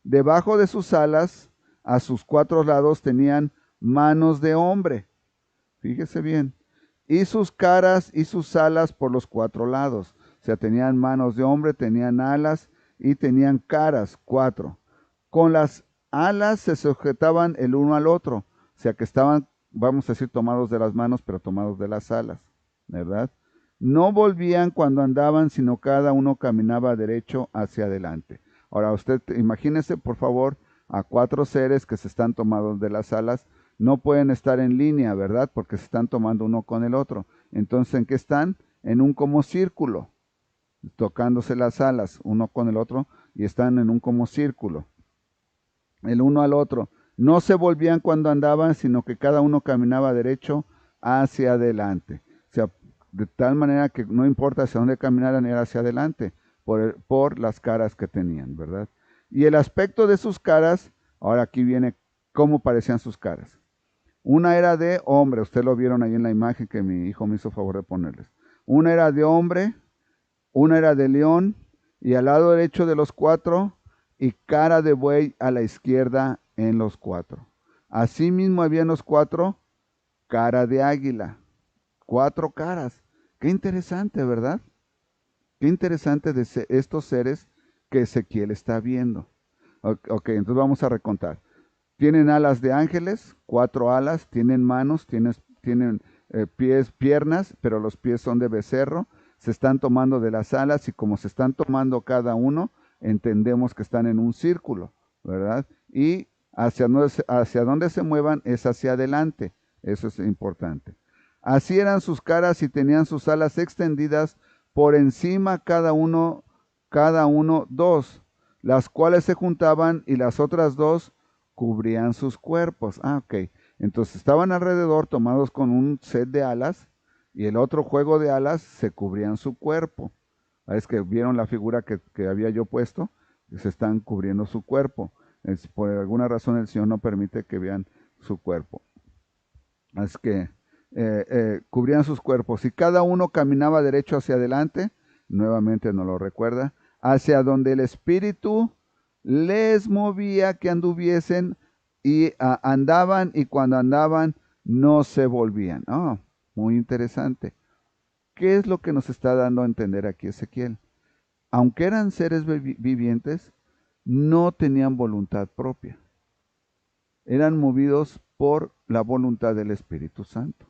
Debajo de sus alas, a sus 4 lados, tenían manos de hombre. Fíjese bien. Y sus caras y sus alas por los 4 lados. O sea, tenían manos de hombre, tenían alas y tenían caras, 4. Con las alas se sujetaban el uno al otro. O sea, que estaban, vamos a decir, tomados de las manos, pero tomados de las alas, ¿verdad? No volvían cuando andaban, sino cada uno caminaba derecho hacia adelante. Ahora, usted imagínese, por favor, a 4 seres que se están tomados de las alas. No pueden estar en línea, ¿verdad? Porque se están tomando uno con el otro. Entonces, ¿en qué están? En un como círculo, tocándose las alas uno con el otro y están en un como círculo, el uno al otro. No se volvían cuando andaban, sino que cada uno caminaba derecho hacia adelante. O sea, de tal manera que no importa hacia dónde caminaran, era hacia adelante, por las caras que tenían, ¿verdad? Y el aspecto de sus caras, ahora aquí viene cómo parecían sus caras. Una era de hombre, ustedes lo vieron ahí en la imagen que mi hijo me hizo favor de ponerles. Una era de hombre, una era de león, y al lado derecho de los 4, y cara de buey a la izquierda en los 4. Asimismo había en los 4 cara de águila, 4 caras. Qué interesante, ¿verdad? Qué interesante de estos seres que Ezequiel está viendo. Ok, entonces vamos a recontar. Tienen alas de ángeles, 4 alas, tienen manos, tienen pies, piernas, pero los pies son de becerro. Se están tomando de las alas y como se están tomando cada uno, entendemos que están en un círculo, ¿verdad? Y hacia donde se muevan es hacia adelante. Eso es importante. Así eran sus caras y tenían sus alas extendidas por encima cada uno 2, las cuales se juntaban y las otras 2 cubrían sus cuerpos. Ok. Entonces estaban alrededor tomados con un set de alas y el otro juego de alas se cubrían su cuerpo. Es que vieron la figura que había yo puesto, se están cubriendo su cuerpo. Por alguna razón el Señor no permite que vean su cuerpo. Es que cubrían sus cuerpos y cada uno caminaba derecho hacia adelante, nuevamente nos lo recuerda, hacia donde el Espíritu les movía que anduviesen y andaban y cuando andaban no se volvían. Muy interesante. ¿Qué es lo que nos está dando a entender aquí Ezequiel? Aunque eran seres vivientes, no tenían voluntad propia. Eran movidos por la voluntad del Espíritu Santo.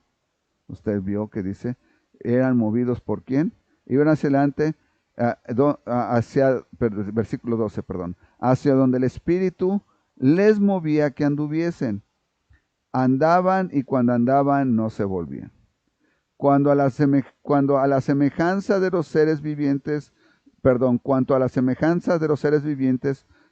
Usted vio que dice, eran movidos por quién. Iban hacia adelante, versículo 12, perdón, hacia donde el Espíritu les movía que anduviesen. Andaban y cuando andaban no se volvían. Cuanto a la semejanza de los seres vivientes,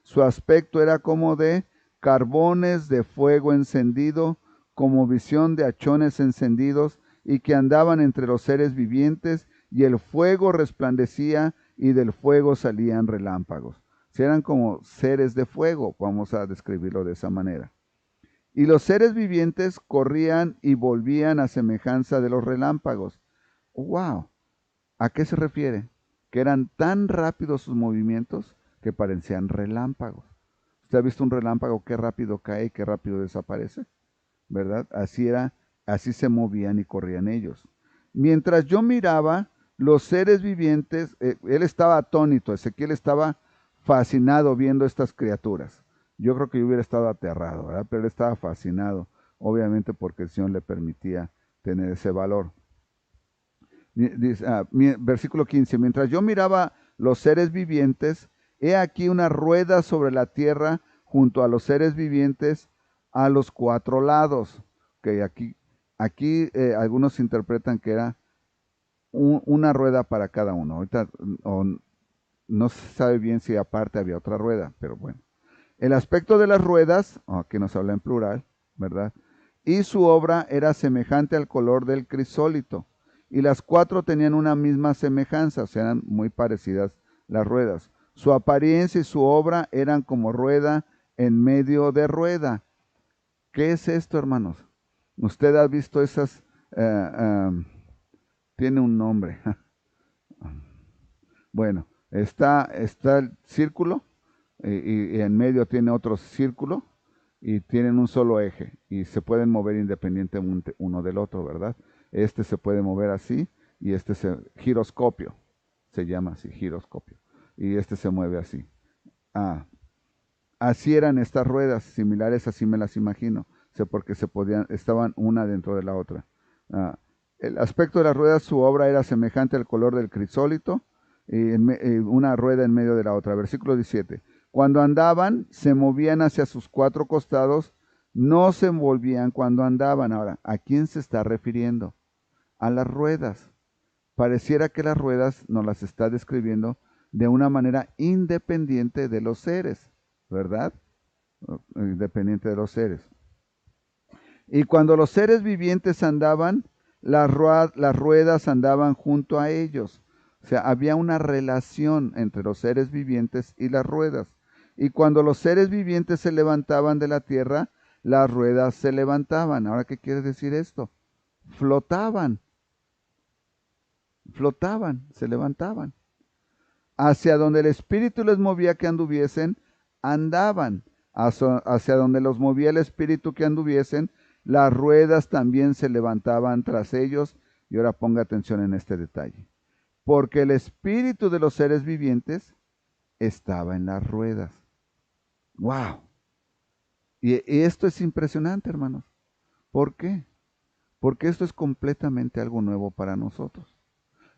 su aspecto era como de carbones de fuego encendido, como visión de hachones encendidos, y que andaban entre los seres vivientes, y el fuego resplandecía, y del fuego salían relámpagos. Si eran como seres de fuego, vamos a describirlo de esa manera. Y los seres vivientes corrían y volvían a semejanza de los relámpagos. ¡Wow! ¿A qué se refiere? Que eran tan rápidos sus movimientos que parecían relámpagos. ¿Usted ha visto un relámpago qué rápido cae y qué rápido desaparece? ¿Verdad? Así se movían y corrían ellos. Mientras yo miraba, los seres vivientes, él estaba atónito, Ezequiel estaba fascinado viendo estas criaturas. Yo creo que yo hubiera estado aterrado, ¿verdad? Pero él estaba fascinado, obviamente porque el Señor le permitía tener ese valor. Dice, versículo 15, mientras yo miraba los seres vivientes, he aquí una rueda sobre la tierra junto a los seres vivientes a los 4 lados. Okay, aquí algunos interpretan que era una rueda para cada uno. Ahorita no se sabe bien si aparte había otra rueda, pero bueno. El aspecto de las ruedas, aquí nos habla en plural, ¿verdad? Y su obra era semejante al color del crisólito. Y las 4 tenían una misma semejanza, o sea, eran muy parecidas las ruedas. Su apariencia y su obra eran como rueda en medio de rueda. ¿Qué es esto, hermanos? Usted ha visto esas, tiene un nombre. Bueno, está el círculo y en medio tiene otro círculo y tienen un solo eje y se pueden mover independientemente uno del otro, ¿verdad? Este se puede mover así y giroscopio, se llama así, giroscopio. Y este se mueve así. Así eran estas ruedas, similares, así me las imagino, porque estaban una dentro de la otra. El aspecto de las ruedas, su obra era semejante al color del crisólito, y una rueda en medio de la otra. Versículo 17. Cuando andaban, se movían hacia sus 4 costados, no se volvían cuando andaban. Ahora, ¿a quién se está refiriendo? A las ruedas. Pareciera que las ruedas nos las está describiendo de una manera independiente de los seres, ¿verdad? Independiente de los seres. Y cuando los seres vivientes andaban, las ruedas andaban junto a ellos. O sea, había una relación entre los seres vivientes y las ruedas. Y cuando los seres vivientes se levantaban de la tierra, las ruedas se levantaban. Ahora, ¿qué quiere decir esto? Flotaban. Flotaban, se levantaban. Hacia donde el Espíritu les movía que anduviesen, andaban. Hacia donde los movía el Espíritu que anduviesen, las ruedas también se levantaban tras ellos. Y ahora ponga atención en este detalle. Porque el espíritu de los seres vivientes estaba en las ruedas. ¡Wow! Y esto es impresionante, hermanos. ¿Por qué? Porque esto es completamente algo nuevo para nosotros.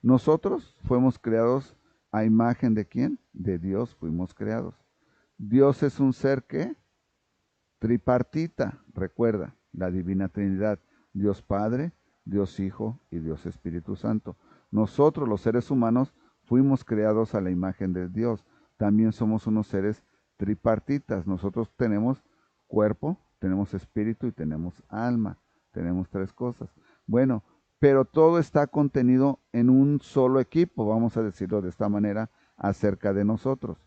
Nosotros fuimos creados a imagen de ¿quién? De Dios fuimos creados. Dios es un ser que tripartita, recuerda, la Divina Trinidad, Dios Padre, Dios Hijo y Dios Espíritu Santo. Nosotros, los seres humanos, fuimos creados a la imagen de Dios. También somos unos seres tripartitas. Nosotros tenemos cuerpo, tenemos espíritu y tenemos alma. Tenemos 3 cosas. Bueno, pero todo está contenido en un solo equipo, vamos a decirlo de esta manera, acerca de nosotros.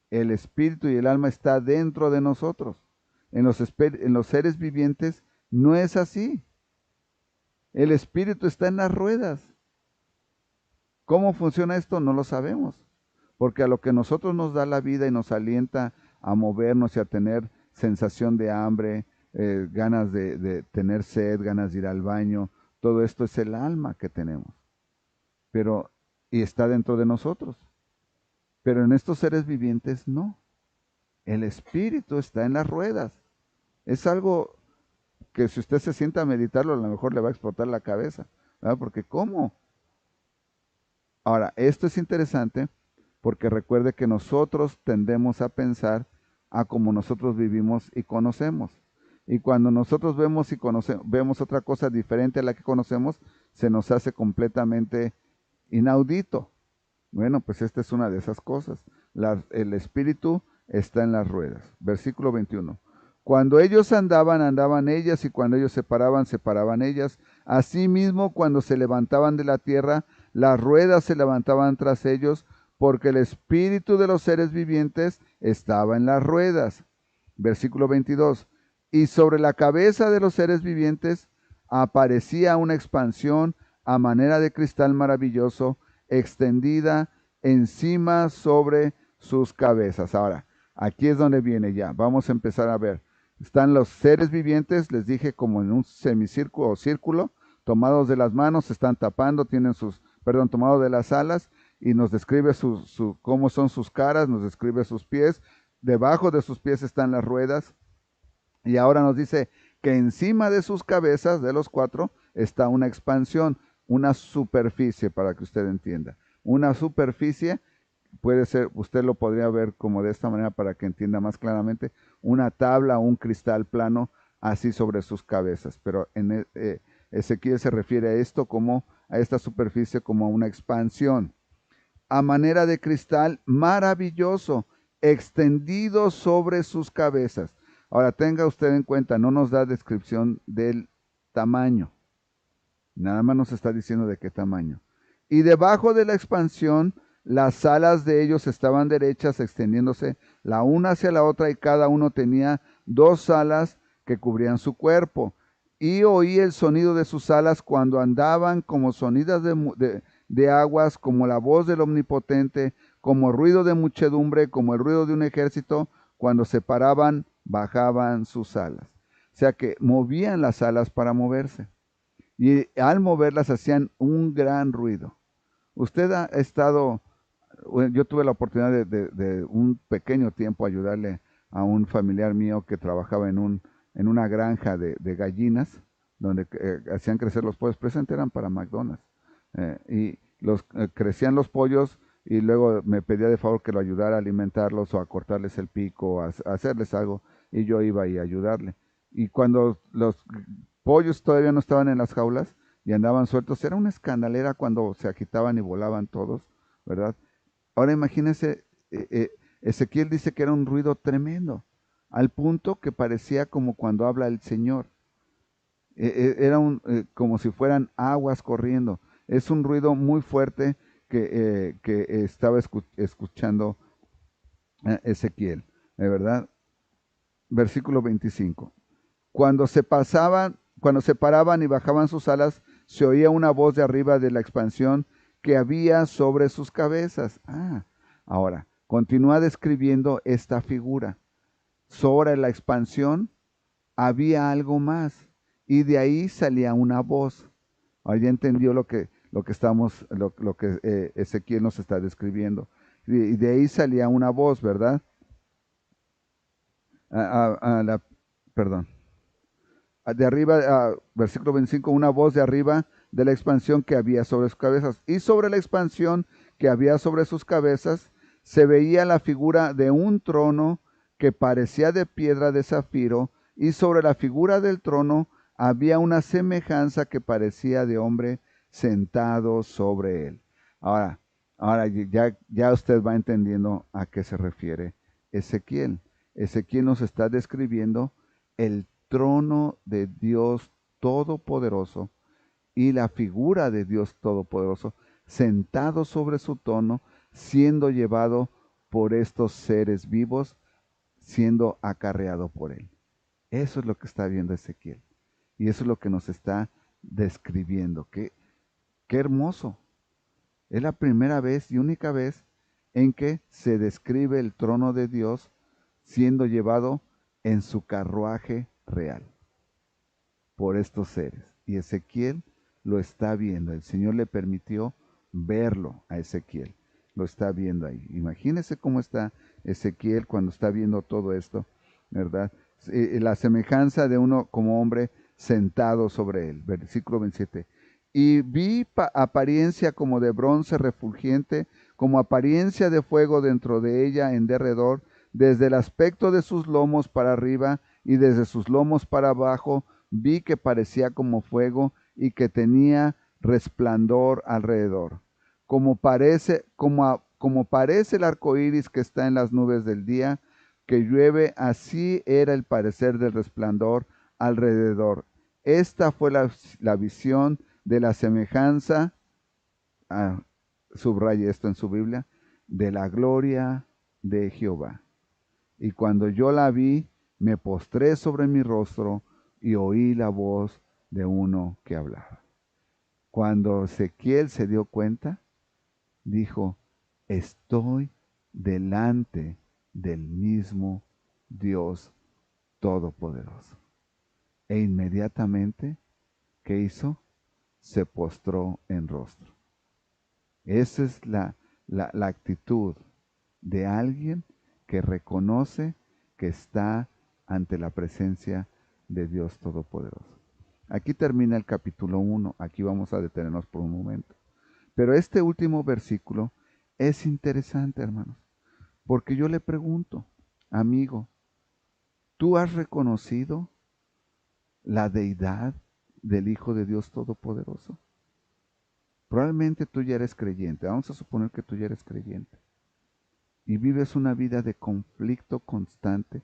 El espíritu y el alma está dentro de nosotros. En los seres vivientes no es así. El espíritu está en las ruedas. ¿Cómo funciona esto? No lo sabemos. Porque a lo que nosotros nos da la vida y nos alienta a movernos y a tener sensación de hambre, ganas de tener sed, ganas de ir al baño, todo esto es el alma que tenemos. Y está dentro de nosotros. Pero en estos seres vivientes no. El espíritu está en las ruedas. Es algo que si usted se sienta a meditarlo, a lo mejor le va a explotar la cabeza, ¿verdad? Porque ¿cómo? Ahora, esto es interesante porque recuerde que nosotros tendemos a pensar a como nosotros vivimos y conocemos. Y cuando nosotros vemos y vemos otra cosa diferente a la que conocemos, se nos hace completamente inaudito. Bueno, pues esta es una de esas cosas. El espíritu está en las ruedas. Versículo 21. Cuando ellos andaban, andaban ellas, y cuando ellos se paraban ellas. Asimismo, cuando se levantaban de la tierra, las ruedas se levantaban tras ellos, porque el espíritu de los seres vivientes estaba en las ruedas. Versículo 22. Y sobre la cabeza de los seres vivientes aparecía una expansión a manera de cristal maravilloso, extendida encima sobre sus cabezas. Ahora, aquí es donde viene ya. Vamos a empezar a ver. Están los seres vivientes, les dije, como en un semicírculo o círculo, tomados de las manos, se están tapando, tomados de las alas, y nos describe cómo son sus caras, nos describe sus pies. Debajo de sus pies están las ruedas. Y ahora nos dice que encima de sus cabezas, de los cuatro, está una expansión, una superficie, para que usted entienda. Una superficie puede ser, usted lo podría ver como de esta manera para que entienda más claramente, una tabla o un cristal plano así sobre sus cabezas. Pero en Ezequiel se refiere a esto como, a esta superficie, como a una expansión. A manera de cristal maravilloso, extendido sobre sus cabezas. Ahora tenga usted en cuenta, no nos da descripción del tamaño. Nada más nos está diciendo de qué tamaño. Y debajo de la expansión, las alas de ellos estaban derechas, extendiéndose la una hacia la otra, y cada uno tenía dos alas que cubrían su cuerpo. Y oí el sonido de sus alas cuando andaban, como sonidas de aguas, como la voz del Omnipotente, como ruido de muchedumbre, como el ruido de un ejército. Cuando se paraban, bajaban sus alas. O sea que movían las alas para moverse. Y al moverlas hacían un gran ruido. Usted ha estado, yo tuve la oportunidad de un pequeño tiempo ayudarle a un familiar mío que trabajaba en una granja de gallinas, donde hacían crecer los pollos, presentes eran para McDonald's. Crecían los pollos, y luego me pedía de favor que lo ayudara a alimentarlos o a cortarles el pico, o a hacerles algo, y yo iba ahí a ayudarle. Y cuando los pollos todavía no estaban en las jaulas y andaban sueltos, era una escandalera cuando se agitaban y volaban todos, ¿verdad? Ahora imagínense, Ezequiel dice que era un ruido tremendo, al punto que parecía como cuando habla el Señor. Era como si fueran aguas corriendo. Es un ruido muy fuerte que estaba escuchando Ezequiel, ¿verdad? Versículo 25. Cuando se paraban y bajaban sus alas, se oía una voz de arriba de la expansión que había sobre sus cabezas. Ahora, continúa describiendo esta figura. Sobre la expansión había algo más, y de ahí salía una voz. Ahora ya entendió lo que Ezequiel nos está describiendo. Y de ahí salía una voz, ¿verdad? Perdón. De arriba, versículo 25, una voz de arriba de la expansión que había sobre sus cabezas. Y sobre la expansión que había sobre sus cabezas se veía la figura de un trono que parecía de piedra de zafiro, y sobre la figura del trono había una semejanza que parecía de hombre sentado sobre él. Ahora ya usted va entendiendo a qué se refiere Ezequiel. Ezequiel nos está describiendo el trono de Dios Todopoderoso y la figura de Dios Todopoderoso sentado sobre su trono, siendo llevado por estos seres vivos, siendo acarreado por él. Eso es lo que está viendo Ezequiel. Y eso es lo que nos está describiendo. Qué hermoso. Es la primera vez y única vez en que se describe el trono de Dios siendo llevado en su carruaje real por estos seres. Y Ezequiel lo está viendo. El Señor le permitió verlo a Ezequiel. Lo está viendo ahí. Imagínese cómo está Ezequiel cuando está viendo todo esto, ¿verdad? La semejanza de uno como hombre sentado sobre él. Versículo 27. Y vi apariencia como de bronce refulgente, como apariencia de fuego dentro de ella en derredor, desde el aspecto de sus lomos para arriba y desde sus lomos para abajo, vi que parecía como fuego y que tenía resplandor alrededor, como parece el arco iris que está en las nubes del día, que llueve, así era el parecer del resplandor alrededor. Esta fue la visión de la semejanza, subraye esto en su Biblia, de la gloria de Jehová. Y cuando yo la vi, me postré sobre mi rostro y oí la voz de uno que hablaba. Cuando Ezequiel se dio cuenta, dijo, estoy delante del mismo Dios Todopoderoso. E inmediatamente, ¿qué hizo? Se postró en rostro. Esa es la actitud de alguien que reconoce que está ante la presencia de Dios Todopoderoso. Aquí termina el capítulo 1, aquí vamos a detenernos por un momento. Pero este último versículo es interesante, hermanos, porque yo le pregunto, amigo, ¿tú has reconocido la deidad del Hijo de Dios Todopoderoso? Probablemente tú ya eres creyente, vamos a suponer que tú ya eres creyente, y vives una vida de conflicto constante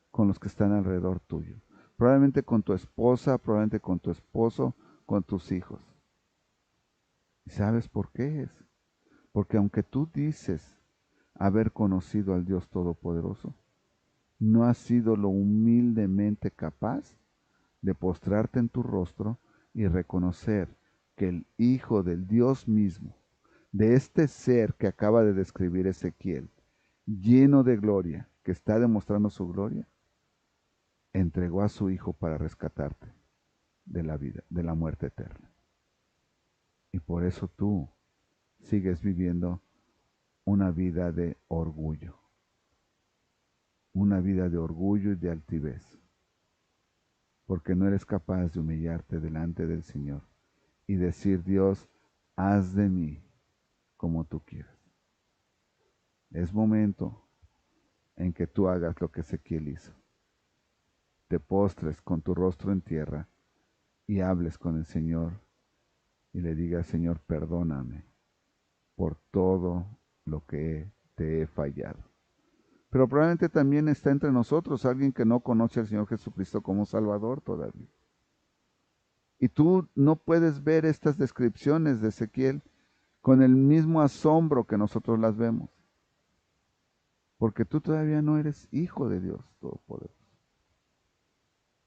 con los que están alrededor tuyo. Probablemente con tu esposa, probablemente con tu esposo, con tus hijos. ¿Y sabes por qué es? Porque aunque tú dices haber conocido al Dios Todopoderoso, no has sido lo humildemente capaz de postrarte en tu rostro y reconocer que el Hijo del Dios mismo, de este ser que acaba de describir Ezequiel, lleno de gloria, que está demostrando su gloria, entregó a su Hijo para rescatarte de la vida, de la muerte eterna. Y por eso tú sigues viviendo una vida de orgullo, una vida de orgullo y de altivez, porque no eres capaz de humillarte delante del Señor y decir, Dios, haz de mí como tú quieras. Es momento en que tú hagas lo que Ezequiel hizo. Te postres con tu rostro en tierra y hables con el Señor y le digas, Señor, perdóname por todo lo que te he fallado. Pero probablemente también está entre nosotros alguien que no conoce al Señor Jesucristo como Salvador todavía. Y tú no puedes ver estas descripciones de Ezequiel con el mismo asombro que nosotros las vemos, porque tú todavía no eres hijo de Dios Todopoderoso.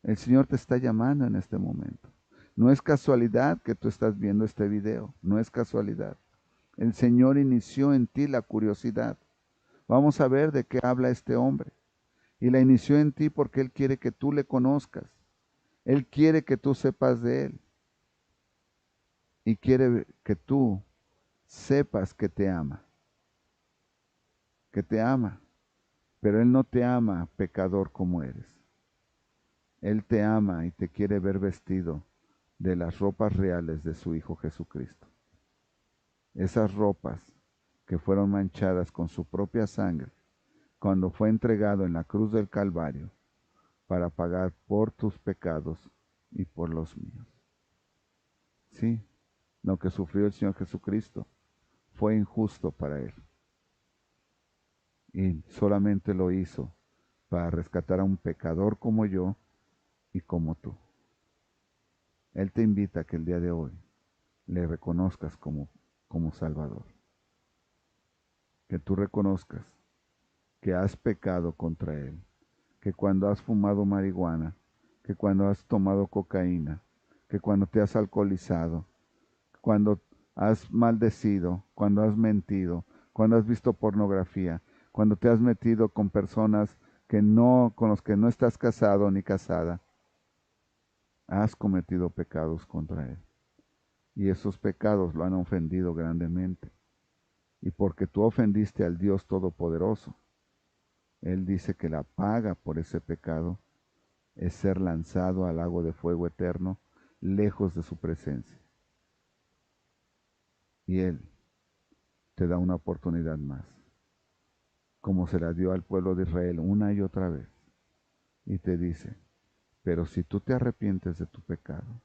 El Señor te está llamando en este momento. No es casualidad que tú estás viendo este video, no es casualidad. El Señor inició en ti la curiosidad. Vamos a ver de qué habla este hombre. Y la inició en ti porque Él quiere que tú le conozcas. Él quiere que tú sepas de Él. Y quiere que tú sepas que te ama. Que te ama. Pero Él no te ama pecador como eres. Él te ama y te quiere ver vestido de las ropas reales de su Hijo Jesucristo. Esas ropas que fueron manchadas con su propia sangre cuando fue entregado en la cruz del Calvario para pagar por tus pecados y por los míos. Sí, lo que sufrió el Señor Jesucristo fue injusto para Él. Y solamente lo hizo para rescatar a un pecador como yo y como tú. Él te invita a que el día de hoy le reconozcas como Salvador. Que tú reconozcas que has pecado contra Él, que cuando has fumado marihuana, que cuando has tomado cocaína, que cuando te has alcoholizado, cuando has maldecido, cuando has mentido, cuando has visto pornografía, cuando te has metido con personas con los que no estás casado ni casada, has cometido pecados contra Él. Y esos pecados lo han ofendido grandemente. Y porque tú ofendiste al Dios Todopoderoso, Él dice que la paga por ese pecado es ser lanzado al lago de fuego eterno, lejos de su presencia. Y Él te da una oportunidad más, como se la dio al pueblo de Israel una y otra vez. Y te dice, pero si tú te arrepientes de tu pecado,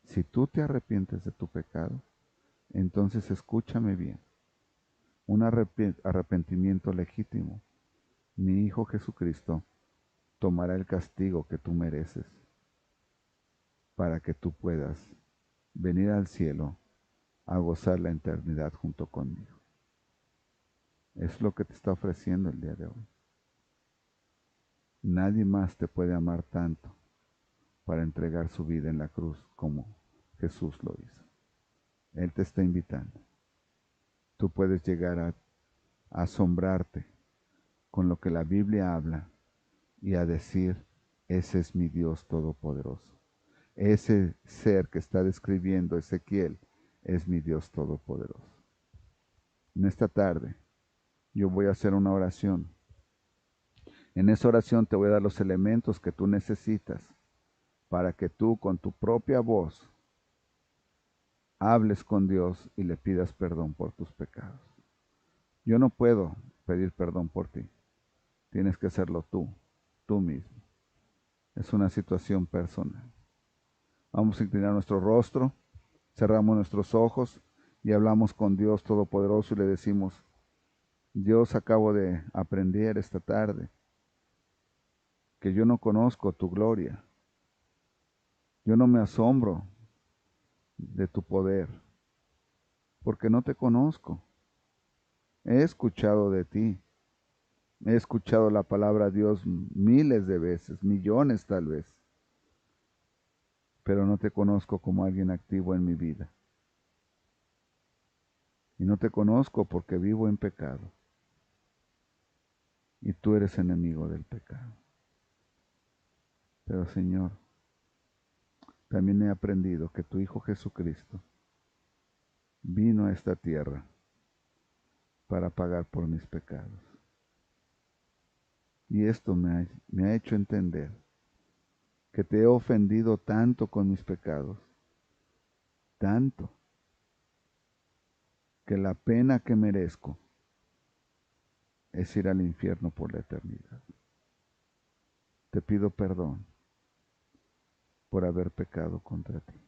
si tú te arrepientes de tu pecado, entonces escúchame bien, un arrepentimiento legítimo. Mi Hijo Jesucristo tomará el castigo que tú mereces para que tú puedas venir al cielo a gozar la eternidad junto conmigo. Es lo que te está ofreciendo el día de hoy. Nadie más te puede amar tanto para entregar su vida en la cruz como Jesús lo hizo. Él te está invitando. Tú puedes llegar a asombrarte con lo que la Biblia habla y a decir, ese es mi Dios todopoderoso. Ese ser que está describiendo Ezequiel es mi Dios todopoderoso. En esta tarde yo voy a hacer una oración. En esa oración te voy a dar los elementos que tú necesitas para que tú con tu propia voz hables con Dios y le pidas perdón por tus pecados. Yo no puedo pedir perdón por ti. Tienes que hacerlo tú mismo. Es una situación personal. Vamos a inclinar nuestro rostro, cerramos nuestros ojos y hablamos con Dios Todopoderoso y le decimos, Dios, acabo de aprender esta tarde que yo no conozco tu gloria. Yo no me asombro de tu poder, porque no te conozco. He escuchado de ti. He escuchado la palabra Dios miles de veces, millones tal vez, pero no te conozco como alguien activo en mi vida. Y no te conozco porque vivo en pecado. Y tú eres enemigo del pecado. Pero Señor, también he aprendido que tu Hijo Jesucristo vino a esta tierra para pagar por mis pecados. Y esto me ha hecho entender que te he ofendido tanto con mis pecados, tanto, que la pena que merezco es ir al infierno por la eternidad. Te pido perdón por haber pecado contra ti.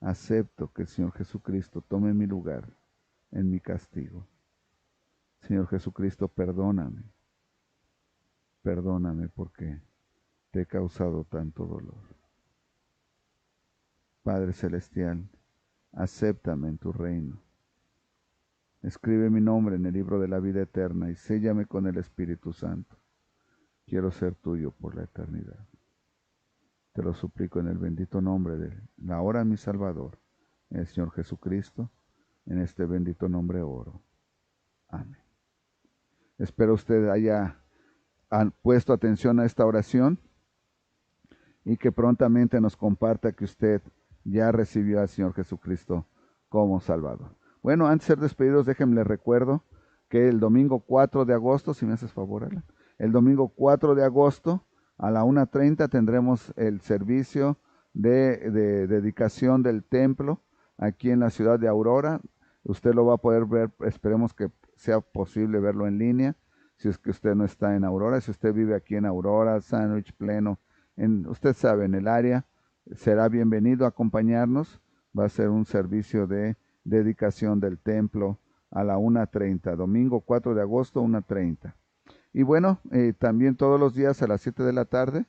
Acepto que el Señor Jesucristo tome mi lugar en mi castigo. Señor Jesucristo, perdóname. Perdóname porque te he causado tanto dolor. Padre Celestial, acéptame en tu reino. Escribe mi nombre en el libro de la vida eterna y séllame con el Espíritu Santo. Quiero ser tuyo por la eternidad. Te lo suplico en el bendito nombre de ahora mi Salvador, el Señor Jesucristo. En este bendito nombre oro. Amén. Espero usted haya puesto atención a esta oración y que prontamente nos comparta que usted ya recibió al Señor Jesucristo como Salvador. Bueno, antes de ser despedidos, déjenme les recuerdo que el domingo 4 de agosto, si me haces favor, Alan, el domingo 4 de agosto a la 1:30 tendremos el servicio de dedicación del templo aquí en la ciudad de Aurora. Usted lo va a poder ver, esperemos que sea posible verlo en línea, si es que usted no está en Aurora. Si usted vive aquí en Aurora, Sandwich, Pleno, usted sabe, en el área, será bienvenido a acompañarnos. Va a ser un servicio de dedicación del templo a la 1:30, domingo 4 de agosto, 1:30. Y bueno, también todos los días a las 7 de la tarde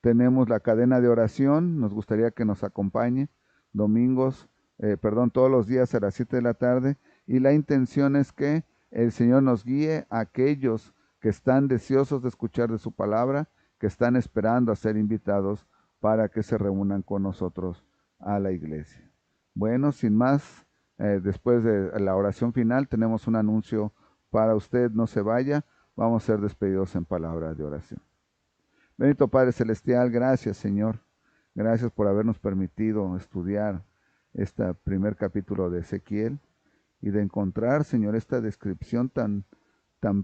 tenemos la cadena de oración. Nos gustaría que nos acompañe todos los días a las 7 de la tarde. Y la intención es que el Señor nos guíe a aquellos que están deseosos de escuchar de su palabra, que están esperando a ser invitados para que se reúnan con nosotros a la iglesia. Bueno, sin más, después de la oración final tenemos un anuncio para usted. No se vaya, vamos a ser despedidos en palabra de oración. Bendito Padre Celestial, gracias Señor, gracias por habernos permitido estudiar este primer capítulo de Ezequiel y de encontrar, Señor, esta descripción tan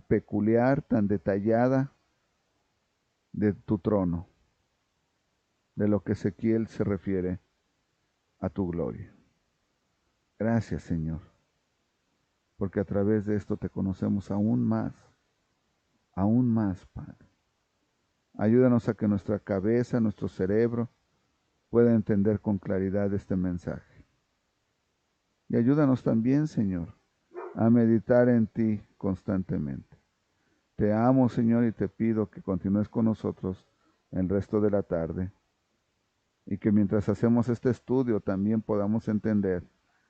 peculiar, tan detallada de tu trono, de lo que Ezequiel se refiere a tu gloria. Gracias, Señor, porque a través de esto te conocemos aún más, Padre. Ayúdanos a que nuestra cabeza, nuestro cerebro, pueda entender con claridad este mensaje. Y ayúdanos también, Señor, a meditar en ti constantemente. Te amo, Señor, y te pido que continúes con nosotros el resto de la tarde y que mientras hacemos este estudio también podamos entender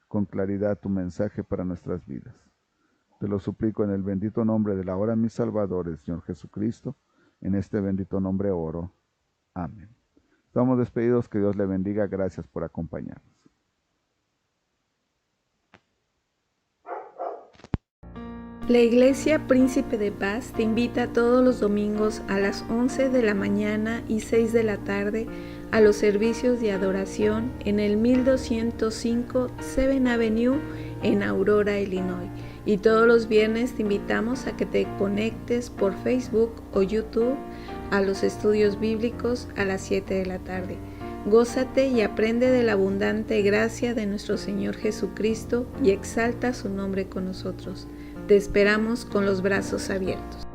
con claridad tu mensaje para nuestras vidas. Te lo suplico en el bendito nombre de la hora mi Salvador, el Señor Jesucristo. En este bendito nombre oro. Amén. Estamos despedidos, que Dios le bendiga. Gracias por acompañarnos. La Iglesia Príncipe de Paz te invita todos los domingos a las 11 de la mañana y 6 de la tarde a los servicios de adoración en el 1205 7th Avenue en Aurora, Illinois. Y todos los viernes te invitamos a que te conectes por Facebook o YouTube a los estudios bíblicos a las 7 de la tarde. Gózate y aprende de la abundante gracia de nuestro Señor Jesucristo y exalta su nombre con nosotros. Te esperamos con los brazos abiertos.